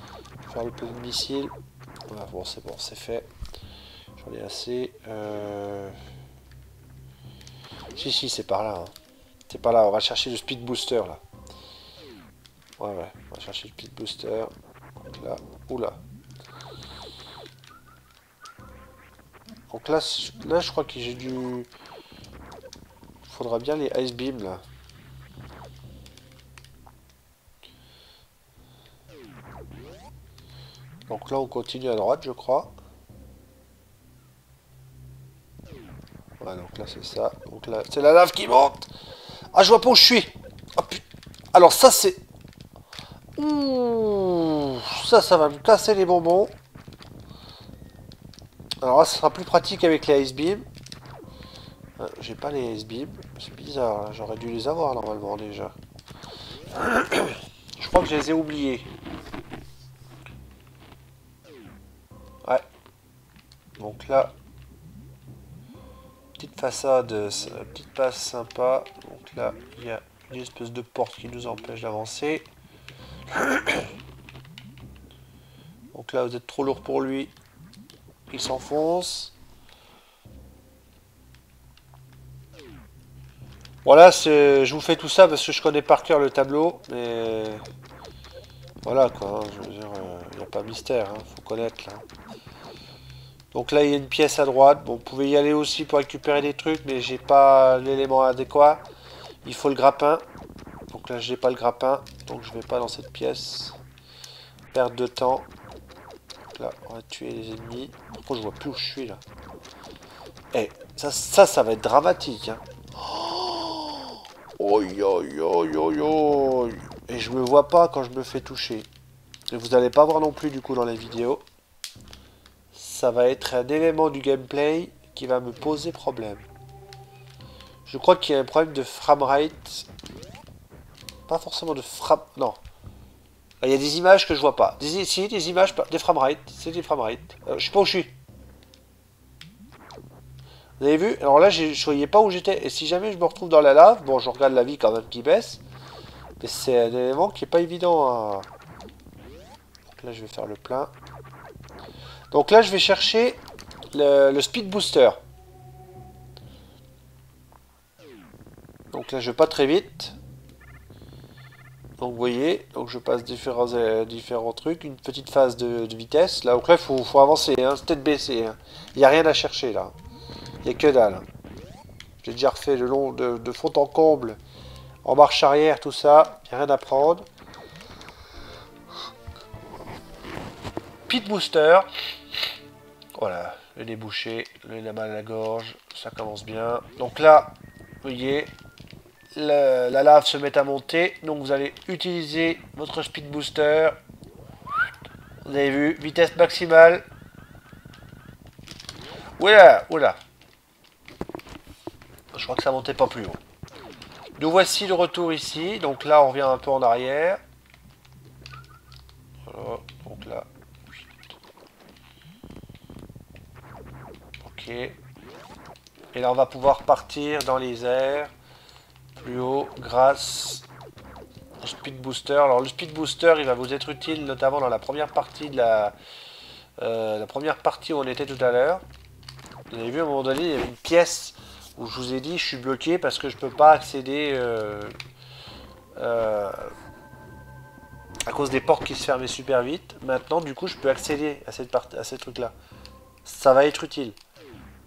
Faire le peu de missiles. Voilà, bon, c'est fait. J'en ai assez. Si, c'est par là. Hein. C'est par là. On va chercher le speed booster là. Ouais. On va chercher le speed booster. Donc là. Oula. Donc là, je crois que j'ai dû... Faudra bien les ice beams là. Donc là, on continue à droite, je crois. Ouais, donc là, c'est ça. Donc là, c'est la lave qui monte. Ah, je vois pas où je suis. Oh, putain. Alors ça, c'est... Ouh, ça va me casser les bonbons. Alors là, ce sera plus pratique avec les ice beams. J'ai pas les ice beams. C'est bizarre, hein. J'aurais dû les avoir normalement déjà. Je crois que je les ai oubliés. Ouais. Donc là, petite façade, petite passe sympa. Donc là, il y a une espèce de porte qui nous empêche d'avancer. Donc là, vous êtes trop lourd pour lui. Il s'enfonce. Voilà, je vous fais tout ça parce que je connais par cœur le tableau. Mais voilà quoi, hein, je veux dire, il n'y a pas de mystère, hein, faut connaître là. Donc là, il y a une pièce à droite. Bon, vous pouvez y aller aussi pour récupérer des trucs, mais j'ai pas l'élément adéquat. Il faut le grappin. Donc là, j'ai pas le grappin, donc je vais pas dans cette pièce. Perte de temps. Donc là, on va tuer les ennemis. Par contre, je vois plus où je suis là. Eh, ça va être dramatique, hein. Oi, oi, oi, oi, oi. Et je me vois pas quand je me fais toucher. Et vous n'allez pas voir non plus du coup dans les vidéos. Ça va être un élément du gameplay qui va me poser problème. Je crois qu'il y a un problème de framerate. Pas forcément de frame... Non. Il y a des images que je vois pas. Si, des images, des framerate. C'est des framerate. Je sais pas où je suis. Vous avez vu? Alors là, je voyais pas où j'étais. Et si jamais je me retrouve dans la lave, bon, je regarde la vie quand même qui baisse. Mais c'est un élément qui est pas évident à... Donc là, je vais faire le plein. Donc là, je vais chercher le speed booster. Donc là, je vais pas très vite. Donc vous voyez, donc je passe différents trucs, une petite phase de vitesse. Là, donc là, faut avancer, hein, tête baissée. Hein. Il n'y a rien à chercher là. Il n'y a que dalle. J'ai déjà refait le long de fond en comble, en marche arrière, tout ça. Il n'y a rien à prendre. Pit booster. Voilà, le nez bouché, le nez mal à la gorge, ça commence bien. Donc là, vous voyez, la lave se met à monter. Donc vous allez utiliser votre speed booster. Vous avez vu, vitesse maximale. Oula, oula. Je crois que ça montait pas plus haut. Nous voici de retour ici. Donc là, on revient un peu en arrière. Voilà, donc là. Ok. Et là, on va pouvoir partir dans les airs. Plus haut, grâce au speed booster. Alors, le speed booster, il va vous être utile, notamment dans la première partie de la première partie où on était tout à l'heure. Vous avez vu, à un moment donné, il y avait une pièce où je vous ai dit, je suis bloqué parce que je peux pas accéder à cause des portes qui se fermaient super vite. Maintenant, du coup, je peux accéder à cette partie, à ces trucs-là. Ça va être utile.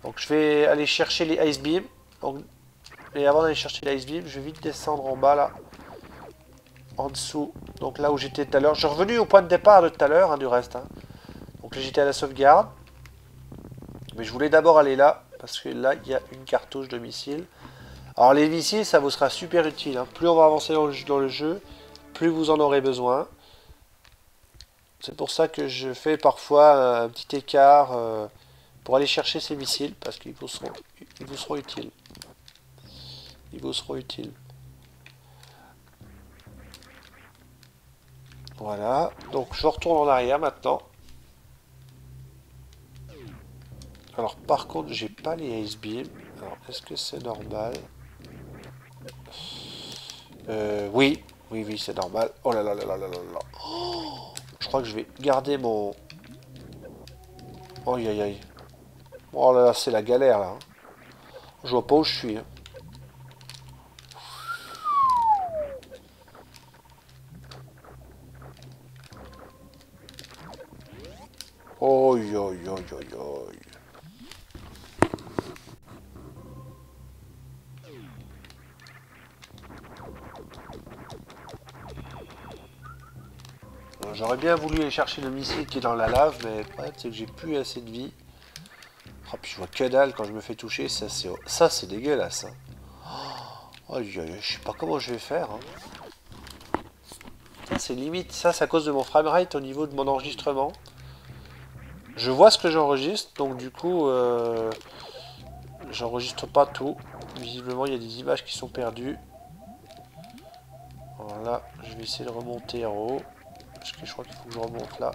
Donc, je vais aller chercher les ice beams. Donc, et avant d'aller chercher les ice beams, je vais vite descendre en bas là, en dessous. Donc là où j'étais tout à l'heure, je suis revenu au point de départ de tout à l'heure, hein, du reste. Hein. Donc là, j'étais à la sauvegarde. Mais je voulais d'abord aller là, parce que là, il y a une cartouche de missiles. Alors les missiles, ça vous sera super utile. Hein. Plus on va avancer dans le jeu, plus vous en aurez besoin. C'est pour ça que je fais parfois un petit écart pour aller chercher ces missiles, parce qu'ils vous seront utiles. Ils vous seront utiles. Voilà, donc je retourne en arrière maintenant. Alors par contre, j'ai pas les ice beams. Alors est-ce que c'est normal? Oui, oui, oui, c'est normal. Oh là là là là là là là. Oh, je crois que je vais garder mon... Aïe aïe aïe. Oh là là, c'est la galère là. Hein. Je vois pas où je suis. Hein. Aïe aïe aïe aïe aïe. J'aurais bien voulu aller chercher le missile qui est dans la lave, mais le problème c'est que j'ai plus assez de vie. Oh, puis je vois que dalle quand je me fais toucher, ça c'est dégueulasse. Hein. Oh, je sais pas comment je vais faire. Hein. Ça c'est limite, ça c'est à cause de mon framerate au niveau de mon enregistrement. Je vois ce que j'enregistre, donc du coup j'enregistre pas tout. Visiblement il y a des images qui sont perdues. Voilà, je vais essayer de remonter en haut. Parce que je crois qu'il faut que je remonte là.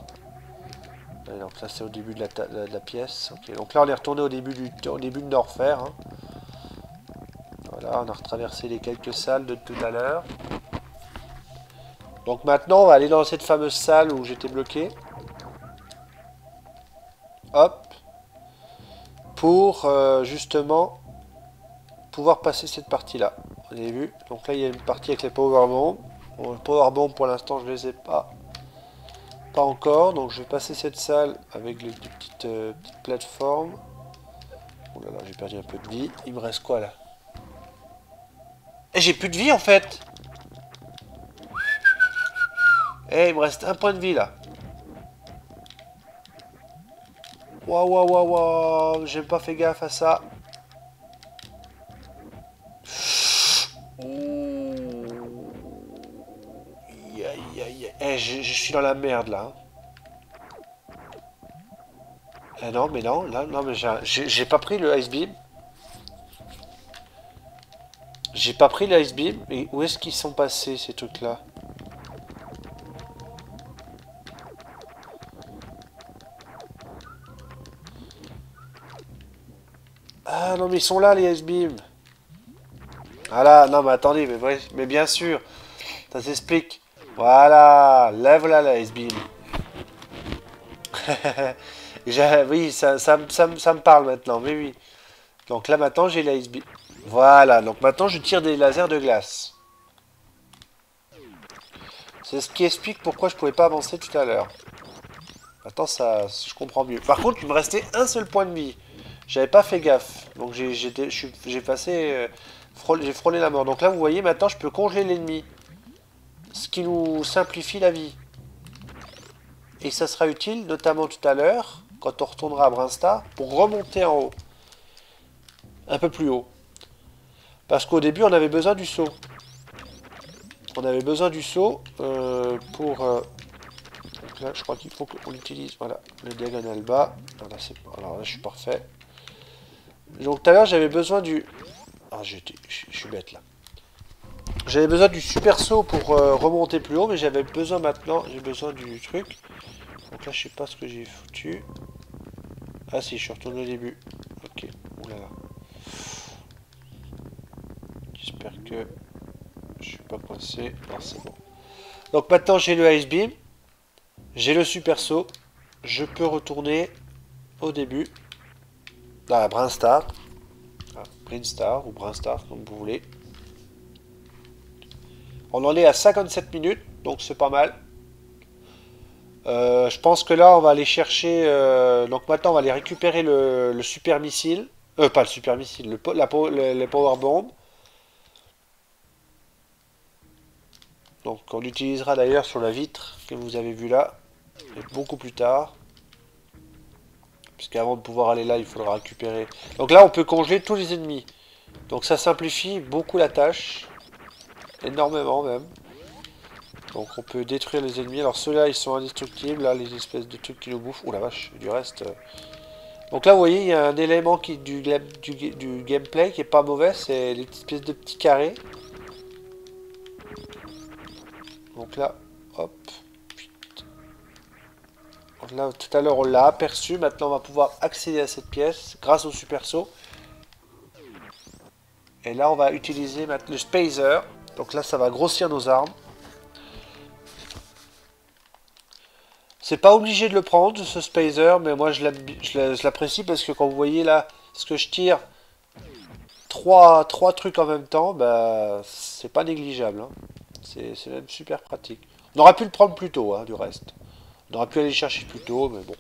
Et donc là c'est au début de la pièce. Okay. Donc là on est retourné au début de Norfair. Hein. Voilà, on a retraversé les quelques salles de tout à l'heure. Donc maintenant on va aller dans cette fameuse salle où j'étais bloqué. Hop. Pour justement pouvoir passer cette partie là. Vous avez vu. Donc là il y a une partie avec les powerbombs. Bon, les powerbombs pour l'instant je les ai pas. Pas encore, donc je vais passer cette salle avec les petites plateformes. Oh là là, j'ai perdu un peu de vie. Il me reste quoi là? Et j'ai plus de vie en fait. Eh, il me reste un point de vie là. Waouh, waouh, waouh, waouh. J'ai pas fait gaffe à ça. je suis dans la merde là. Non, mais non, là, non, mais j'ai pas pris le Ice Beam. J'ai pas pris le Ice Beam. Mais où est-ce qu'ils sont passés ces trucs-là? Ah non, mais ils sont là les Ice Beam. Voilà, non, mais attendez, mais bien sûr, ça s'explique. Voilà, lève là la Ice Beam. Oui, ça me parle maintenant, mais oui. Donc là maintenant j'ai la Ice Beam. Voilà, donc maintenant je tire des lasers de glace. C'est ce qui explique pourquoi je pouvais pas avancer tout à l'heure. Maintenant ça, je comprends mieux. Par contre, il me restait un seul point de vie. J'avais pas fait gaffe. Donc j'ai passé... j'ai frôlé la mort. Donc là, vous voyez, maintenant je peux congeler l'ennemi. Ce qui nous simplifie la vie. Et ça sera utile, notamment tout à l'heure, quand on retournera à Brinstar, pour remonter en haut. Un peu plus haut. Parce qu'au début, on avait besoin du saut. On avait besoin du saut pour... donc là, je crois qu'il faut qu'on utilise, voilà, le diagonal bas. Voilà, alors là, je suis parfait. Donc tout à l'heure, j'avais besoin du... Ah, je suis bête là. J'avais besoin du super saut pour remonter plus haut, mais j'avais besoin maintenant, j'ai besoin du truc. Donc là, je sais pas ce que j'ai foutu. Ah si, je suis retourné au début. Ok, oulala. J'espère que je suis pas coincé. Non, c'est bon. Donc maintenant, j'ai le Ice Beam. J'ai le super saut. Je peux retourner au début. Dans la Brinstar. Brinstar ou Brinstar, comme vous voulez. On en est à 57 minutes, donc c'est pas mal. Je pense que là, on va aller chercher... donc maintenant, on va aller récupérer le super missile. Pas le super missile, les power bombs. Donc on l'utilisera d'ailleurs sur la vitre que vous avez vu là. Et beaucoup plus tard. Puisqu'avant de pouvoir aller là, il faudra récupérer... Donc là, on peut congeler tous les ennemis. Donc ça simplifie beaucoup la tâche. Énormément même. Donc on peut détruire les ennemis. Alors ceux-là, ils sont indestructibles. Là, les espèces de trucs qui nous bouffent. Ouh la vache, du reste... Donc là, vous voyez, il y a un élément du gameplay qui est pas mauvais. C'est les espèces de petits carrés. Donc là, hop. Donc là, tout à l'heure, on l'a aperçu. Maintenant, on va pouvoir accéder à cette pièce grâce au super saut. Et là, on va utiliser le spacer. Donc là, ça va grossir nos armes. C'est pas obligé de le prendre, ce spacer, mais moi, je l'apprécie parce que quand vous voyez là, ce que je tire, trois trucs en même temps, bah, c'est pas négligeable. Hein. C'est même super pratique. On aurait pu le prendre plus tôt, hein, du reste. On aurait pu aller le chercher plus tôt, mais bon.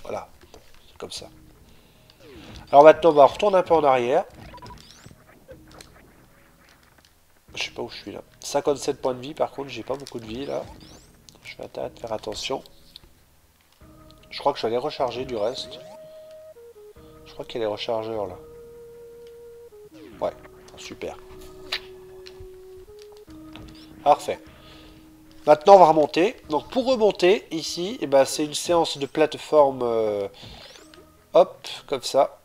Voilà, c'est comme ça. Alors maintenant, on va retourner un peu en arrière. Je sais pas où je suis là. 57 points de vie, par contre, j'ai pas beaucoup de vie là. Je vais faire attention. Je crois que je vais aller recharger du reste. Je crois qu'il y a les rechargeurs là. Ouais, super. Parfait. Maintenant, on va remonter. Donc, pour remonter, ici, eh ben, c'est une séance de plateforme. Hop, comme ça.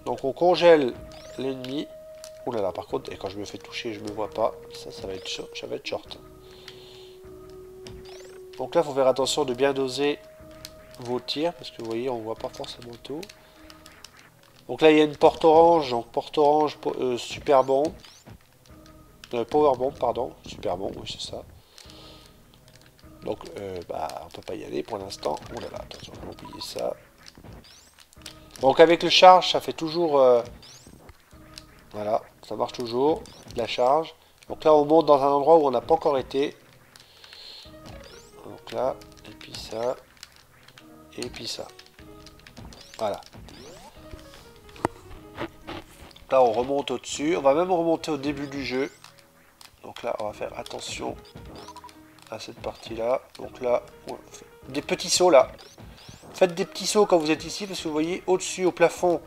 Donc, on congèle l'ennemi. Ouh là là, par contre, et quand je me fais toucher, je me vois pas. Ça va être short. Donc là, il faut faire attention de bien doser vos tirs. Parce que vous voyez, on voit pas forcément tout. Donc là, il y a une porte orange. Donc, porte orange, super bombe. Power bomb, pardon. Super bomb, oui, c'est ça. Donc, bah, on peut pas y aller pour l'instant. Oh là là, attention, on va oublier ça. Donc, avec le charge, ça fait toujours... voilà, ça marche toujours. La charge. Donc là, on monte dans un endroit où on n'a pas encore été. Donc là, et puis ça. Et puis ça. Voilà. Là, on remonte au-dessus. On va même remonter au début du jeu. Donc là, on va faire attention à cette partie-là. Donc là, des petits sauts là. Faites des petits sauts quand vous êtes ici, parce que vous voyez au-dessus, au plafond,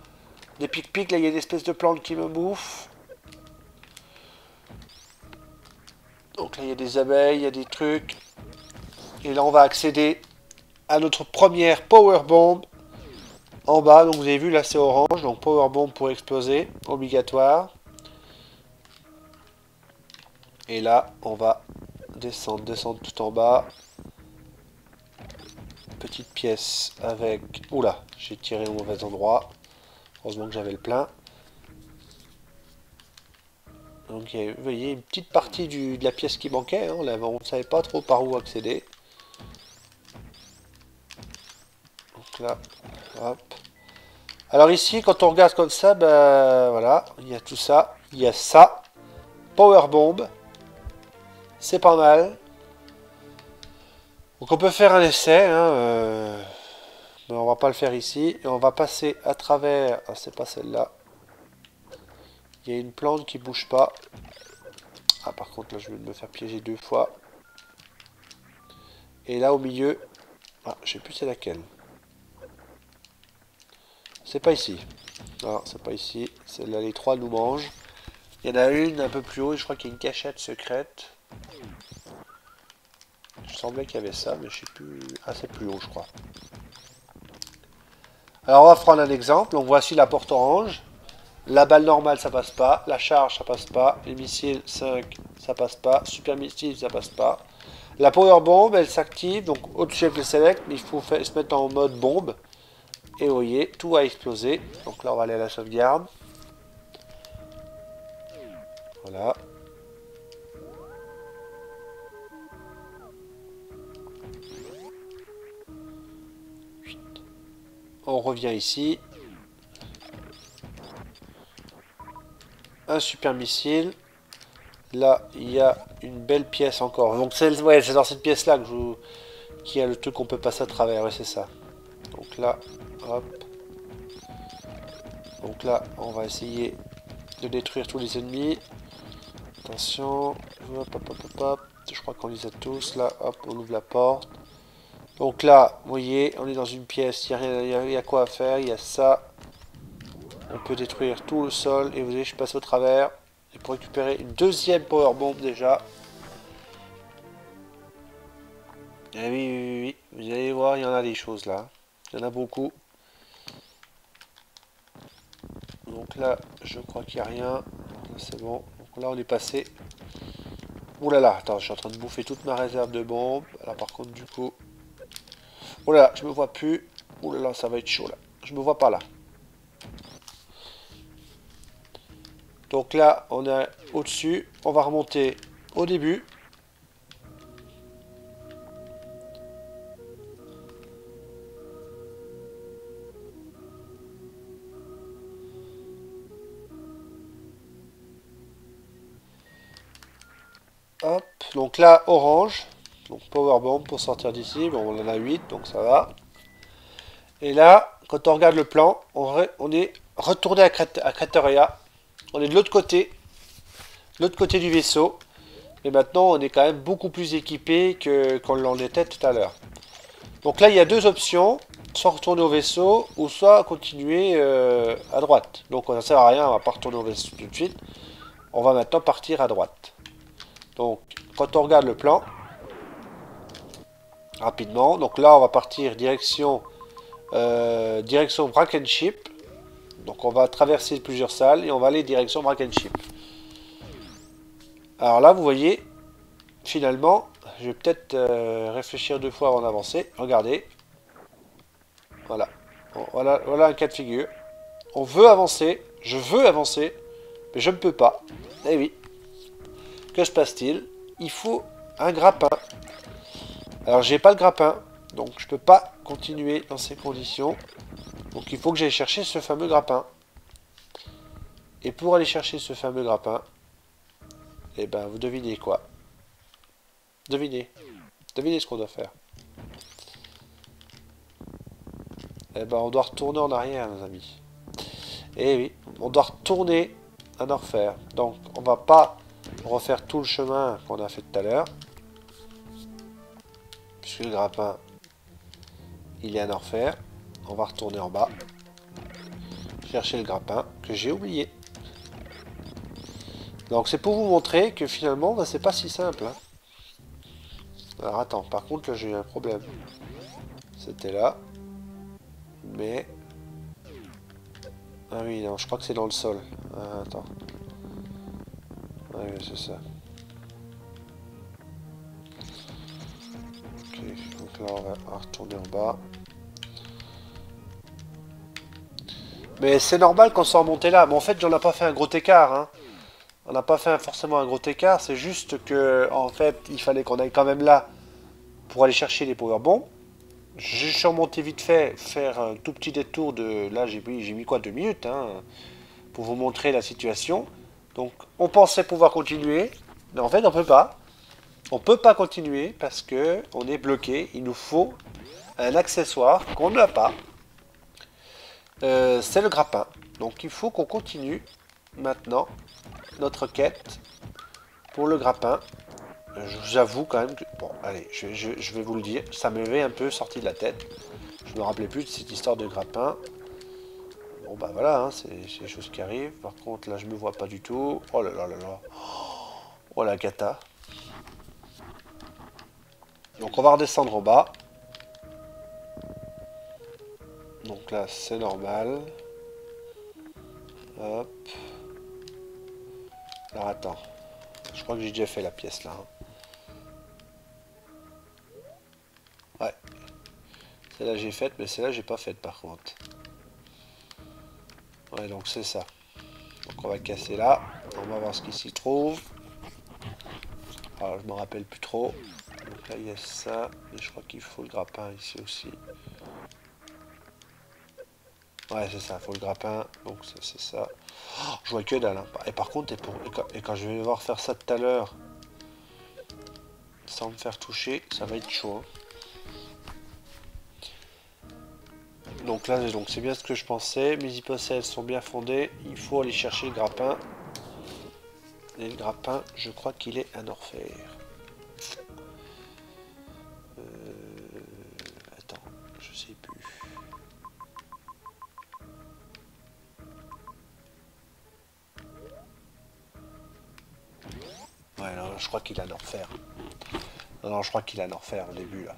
des pics-pics. Là, il y a des espèces de plantes qui me bouffent. Donc là, il y a des abeilles, il y a des trucs. Et là, on va accéder à notre première Power Bomb en bas. Donc, vous avez vu, là, c'est orange. Donc, Power Bomb pour exploser, obligatoire. Et là, on va descendre tout en bas. Petite pièce avec... Oula, j'ai tiré au mauvais endroit. Heureusement que j'avais le plein. Donc, vous voyez, une petite partie de la pièce qui manquait. Hein. On ne savait pas trop par où accéder. Donc là, hop. Alors ici, quand on regarde comme ça, ben voilà, il y a tout ça. Il y a ça. Power Bomb. C'est pas mal. Donc on peut faire un essai. Hein, mais on va pas le faire ici. Et on va passer à travers... Ah, c'est pas celle-là. Il y a une plante qui bouge pas. Ah, par contre, là, je vais me faire piéger 2 fois. Et là, au milieu... Ah, je sais plus c'est laquelle. C'est pas ici. Non, c'est pas ici. Celle-là, les 3 nous mangent. Il y en a une un peu plus haut. Et je crois qu'il y a une cachette secrète. Il semblait qu'il y avait ça, mais je sais plus... Ah, c'est plus haut, je crois. Alors, on va prendre un exemple. Donc, voici la porte orange. La balle normale, ça passe pas. La charge, ça passe pas. Les missiles 5, ça passe pas. Super missile, ça passe pas. La power bomb, elle s'active. Donc, au-dessus avec le select, mais il faut se mettre en mode bombe. Et vous voyez, tout a explosé. Donc là, on va aller à la sauvegarde. Voilà. On revient ici. Un super missile. Là, il y a une belle pièce encore. Donc, c'est dans cette pièce-là que qu'il y a le truc qu'on peut passer à travers. Ouais, c'est ça. Donc là, hop. Donc là, on va essayer de détruire tous les ennemis. Attention. Hop, hop, hop, hop, hop. Je crois qu'on les a tous. Là, hop, on ouvre la porte. Donc là, vous voyez, on est dans une pièce. Il y a quoi à faire. Il y a ça. On peut détruire tout le sol. Et vous voyez, je passe au travers. Et pour récupérer une deuxième power bomb déjà. Et oui, oui, oui, vous allez voir, il y en a des choses là. Il y en a beaucoup. Donc là, je crois qu'il n'y a rien. C'est bon. Donc là, on est passé. Ouh là là, attends, je suis en train de bouffer toute ma réserve de bombes. Là, par contre, du coup... Ouh là là, je me vois plus. Ouh là là, ça va être chaud là. Je me vois pas là. Donc là, on est au-dessus. On va remonter au début. Hop, donc là, orange. Donc power bomb pour sortir d'ici. Bon, on en a 8, donc ça va. Et là, quand on regarde le plan, on est retourné à Crateria. On est de l'autre côté du vaisseau. Et maintenant, on est quand même beaucoup plus équipé qu'on l'en était tout à l'heure. Donc là, il y a 2 options. Soit retourner au vaisseau, ou soit continuer à droite. Donc ça ne sert à rien, on va pas retourner au vaisseau tout de suite. On va maintenant partir à droite. Donc, quand on regarde le plan, rapidement, donc là, on va partir direction Brackenship. Donc, on va traverser plusieurs salles et on va aller direction Brackenship. Alors là, vous voyez, finalement, je vais peut-être réfléchir 2 fois avant d'avancer. Regardez. Voilà. Bon, voilà un cas de figure. On veut avancer, je veux avancer, mais je ne peux pas. Eh oui. Que se passe-t-il? Il faut un grappin. Alors, j'ai pas le grappin, donc je peux pas continuer dans ces conditions. Donc, il faut que j'aille chercher ce fameux grappin. Et pour aller chercher ce fameux grappin, eh ben, vous devinez quoi? Devinez. Devinez ce qu'on doit faire. Eh ben, on doit retourner en arrière, nos amis. Eh oui, on doit retourner à Norfair. Donc, on va pas refaire tout le chemin qu'on a fait tout à l'heure. Puisque le grappin, il est à Norfair. On va retourner en bas. Chercher le grappin que j'ai oublié. Donc, c'est pour vous montrer que finalement, ben, c'est pas si simple. Hein. Alors attends, par contre là j'ai eu un problème. C'était là. Mais... Ah oui, non, je crois que c'est dans le sol. Ah, attends. Ah oui, c'est ça. Ok, donc là on va retourner en bas. Mais c'est normal qu'on soit remonté là. Mais en fait, j'en ai pas fait un gros écart. Hein. On n'a pas fait forcément un gros écart. C'est juste que, en fait, il fallait qu'on aille quand même là pour aller chercher les powerbombs. Je suis remonté vite fait, faire un tout petit détour de... Là, j'ai mis quoi, 2 minutes, hein, pour vous montrer la situation. Donc, on pensait pouvoir continuer. Mais en fait, on peut pas. On peut pas continuer parce que on est bloqué. Il nous faut un accessoire qu'on n'a pas. C'est le grappin. Donc, il faut qu'on continue maintenant notre quête pour le grappin. J'avoue quand même que... Bon, allez, je vais vous le dire. Ça m'avait un peu sorti de la tête. Je me rappelais plus de cette histoire de grappin. Bon, bah voilà, hein, c'est des choses qui arrivent. Par contre, là, je me vois pas du tout. Oh là là là là. Oh la cata. Donc, on va redescendre en bas. Donc là, c'est normal. Hop. Alors, attends. Je crois que j'ai déjà fait la pièce, là. Hein. Ouais. Celle-là, j'ai faite, mais celle-là, j'ai pas faite, par contre. Ouais, donc c'est ça. Donc on va casser là. On va voir ce qui s'y trouve. Alors je me rappelle plus trop. Donc là il y a ça. Et je crois qu'il faut le grappin ici aussi. Ouais c'est ça, il faut le grappin. Donc ça c'est ça. Oh, je vois que dalle. Hein. Et par contre, et quand je vais devoir faire ça tout à l'heure, sans me faire toucher, ça va être chaud. Hein. Donc là, donc c'est bien ce que je pensais. Mes hypothèses sont bien fondées. Il faut aller chercher le grappin. Et le grappin, je crois qu'il est un orfèvre. Attends, je sais plus. Ouais, non, je crois qu'il a un orfèvre. Non, je crois qu'il a un orfèvre au début là.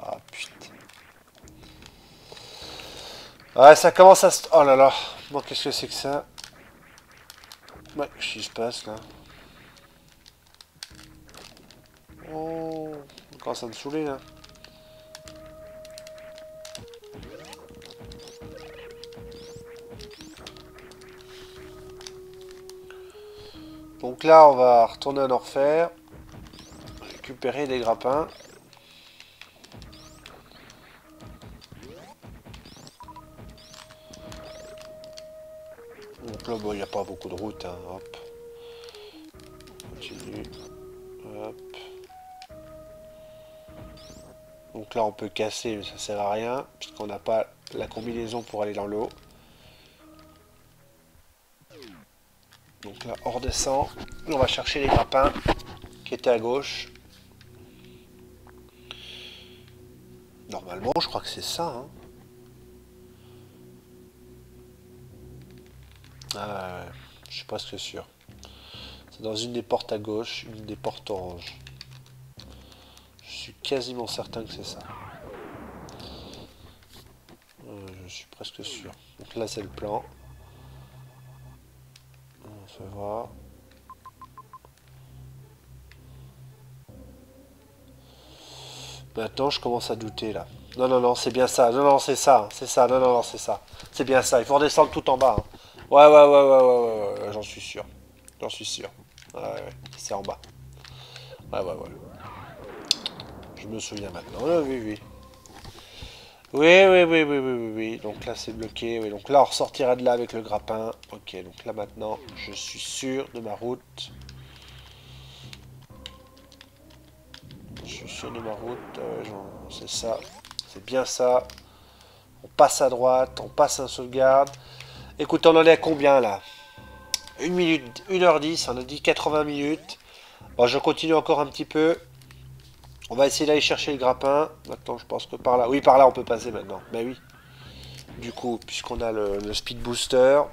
Ah putain. Ouais, ça commence à se... Oh là là. Bon, qu'est-ce que c'est que ça? Ouais, qu'est-ce qui se passe là? Oh, on commence à me saouler là. Donc là, on va retourner en enfer, récupérer des grappins. Donc là, bon, il n'y a pas beaucoup de route. Hein. Hop. On continue. Hop. Donc là, on peut casser, mais ça sert à rien, puisqu'on n'a pas la combinaison pour aller dans l'eau. Donc là, on redescend. On va chercher les grappins qui étaient à gauche. Normalement, je crois que c'est ça. Hein. Ah, ouais, je suis presque sûr. C'est dans une des portes à gauche, une des portes oranges. Je suis quasiment certain que c'est ça. Je suis presque sûr. Donc là, c'est le plan. On va voir. Maintenant, je commence à douter là. Non, non, non, c'est bien ça. Non, non, c'est ça. C'est ça. Non, non, non, c'est ça. C'est bien ça. Il faut redescendre tout en bas. Hein. Ouais, ouais, ouais, ouais, ouais, ouais, j'en suis sûr. J'en suis sûr. Ouais, ouais, c'est en bas. Ouais, ouais, ouais. Je me souviens maintenant. Oui, oui, oui. Oui, oui, oui, oui, oui, oui, oui. Donc là, c'est bloqué. Oui, donc là, on ressortira de là avec le grappin. Ok, donc là, maintenant, je suis sûr de ma route. Je suis sûr de ma route. C'est ça. C'est bien ça. On passe à droite. On passe un sauvegarde. Écoute, on en est à combien là? 1 minute, 1h10. On a dit 80 minutes. Bon, je continue encore un petit peu. On va essayer d'aller chercher le grappin. Maintenant, je pense que par là... Oui, par là, on peut passer maintenant. Ben oui. Du coup, puisqu'on a le speed booster.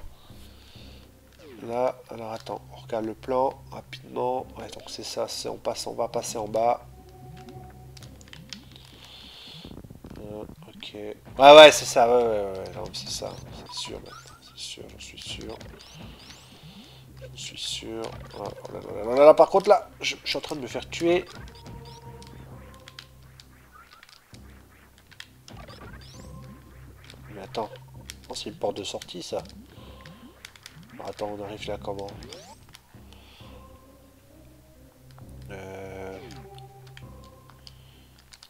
Là, alors attends, on regarde le plan rapidement. Ouais, donc c'est ça, on va passer en bas. Ok. Ouais, c'est ça, ouais, non, c'est ça, c'est sûr maintenant, c'est sûr, j'en suis sûr. J'en suis sûr. Oh là, par contre, là, je suis en train de me faire tuer. Mais attends, oh, c'est une porte de sortie, ça. Attends, on arrive là comment?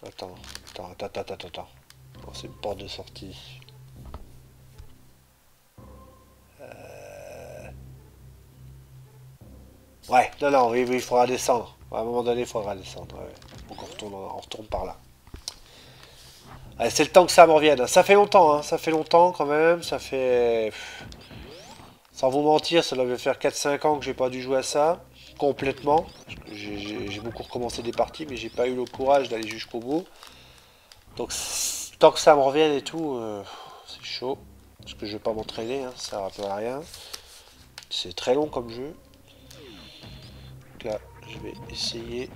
Attends. Oh, c'est une porte de sortie. Ouais, non, oui, il faudra descendre. À un moment donné, il faudra descendre. Ouais. Donc on retourne par là. Allez, c'est le temps que ça me revienne. Ça fait longtemps, hein. Ça fait longtemps quand même. Ça fait... Sans vous mentir, ça doit faire 4-5 ans que j'ai pas dû jouer à ça. Complètement. J'ai beaucoup recommencé des parties, mais j'ai pas eu le courage d'aller jusqu'au bout. Donc, tant que ça me revienne et tout, c'est chaud. Parce que je vais pas m'entraîner, hein, ça ne rappelle à rien. C'est très long comme jeu. Donc là, je vais essayer.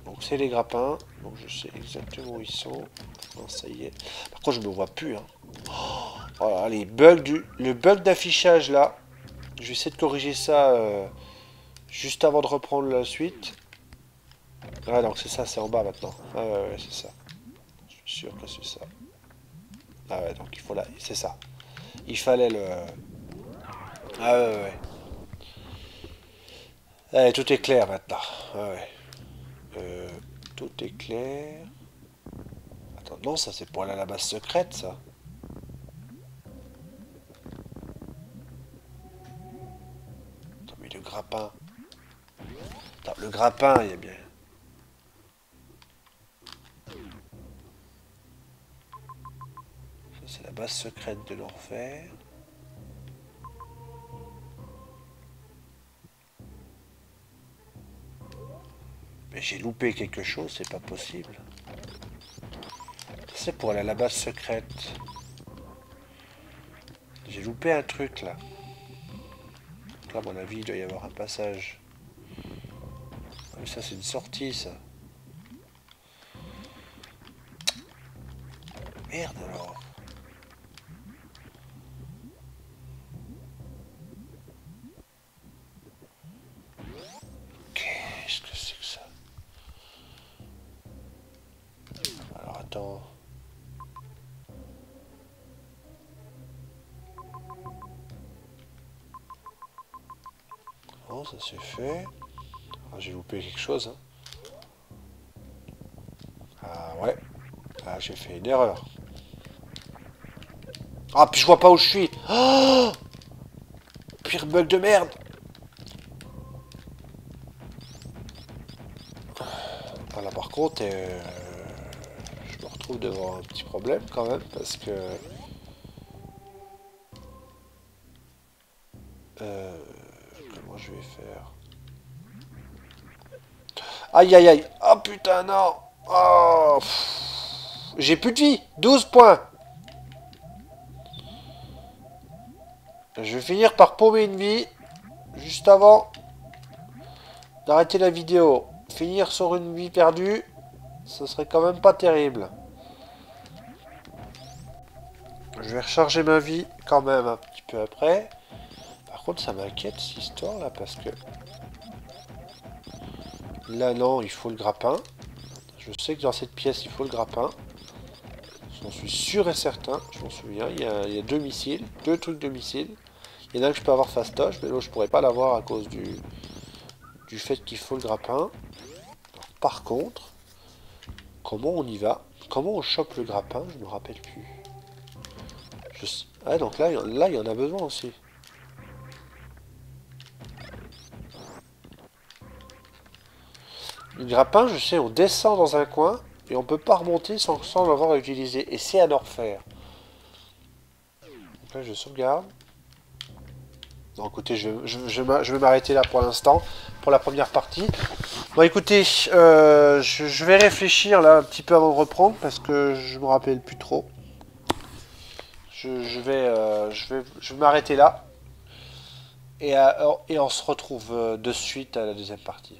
Donc c'est les grappins. Donc je sais exactement où ils sont. Non, ça y est. Par contre, je me vois plus. Hein. Oh là, le bug d'affichage là. Je vais essayer de corriger ça juste avant de reprendre la suite. Ah donc c'est ça, c'est en bas maintenant. Ah ouais, c'est ça. Je suis sûr que c'est ça. Ah ouais, donc il faut là, c'est ça. Il fallait le... Ah ouais. Allez, tout est clair maintenant. Ah ouais. Tout est clair. Attends, non, ça c'est pour aller à la base secrète, ça. Attends, mais le grappin. Attends, le grappin, il y a bien... Ça, c'est la base secrète de l'enfer. Mais j'ai loupé quelque chose, c'est pas possible. C'est pour aller à la base secrète. J'ai loupé un truc, là. Là, à mon avis, il doit y avoir un passage. Ah, mais ça, c'est une sortie, ça. Merde, alors. Qu'est-ce que c'est que ça? Alors, attends. Oh, ça s'est fait. Ah, j'ai loupé quelque chose, hein. Ah, ouais. Ah, j'ai fait une erreur. Ah, puis je vois pas où je suis. Oh, pire bug de merde. Ah, là, par contre, je me retrouve devant un petit problème quand même, parce que... comment je vais faire? Aïe, aïe, aïe. Oh, putain, non. Oh, j'ai plus de vie. 12 points. Je vais finir par paumer une vie. Juste avant d'arrêter la vidéo. Finir sur une vie perdue. Ce serait quand même pas terrible. Je vais recharger ma vie quand même un petit peu après. Par contre, ça m'inquiète cette histoire là parce que... Là, non, il faut le grappin. Je sais que dans cette pièce, il faut le grappin. J'en suis sûr et certain. Je m'en souviens. Il y a deux missiles. Deux trucs de missiles. Il y en a un que je peux avoir fastoche, mais l'autre, je pourrais pas l'avoir à cause du fait qu'il faut le grappin. Alors, par contre, comment on y va? Comment on chope le grappin? Je me rappelle plus. Ah, donc là, il y en a besoin aussi. Le grappin, je sais, on descend dans un coin et on peut pas remonter sans l'avoir utilisé. Et c'est à en refaire. Donc là, je sauvegarde. Non, écoutez, je vais m'arrêter là pour l'instant, pour la première partie. Bon, écoutez, je vais réfléchir là un petit peu avant de reprendre, parce que je me rappelle plus trop. je vais m'arrêter là. Et on se retrouve de suite à la deuxième partie.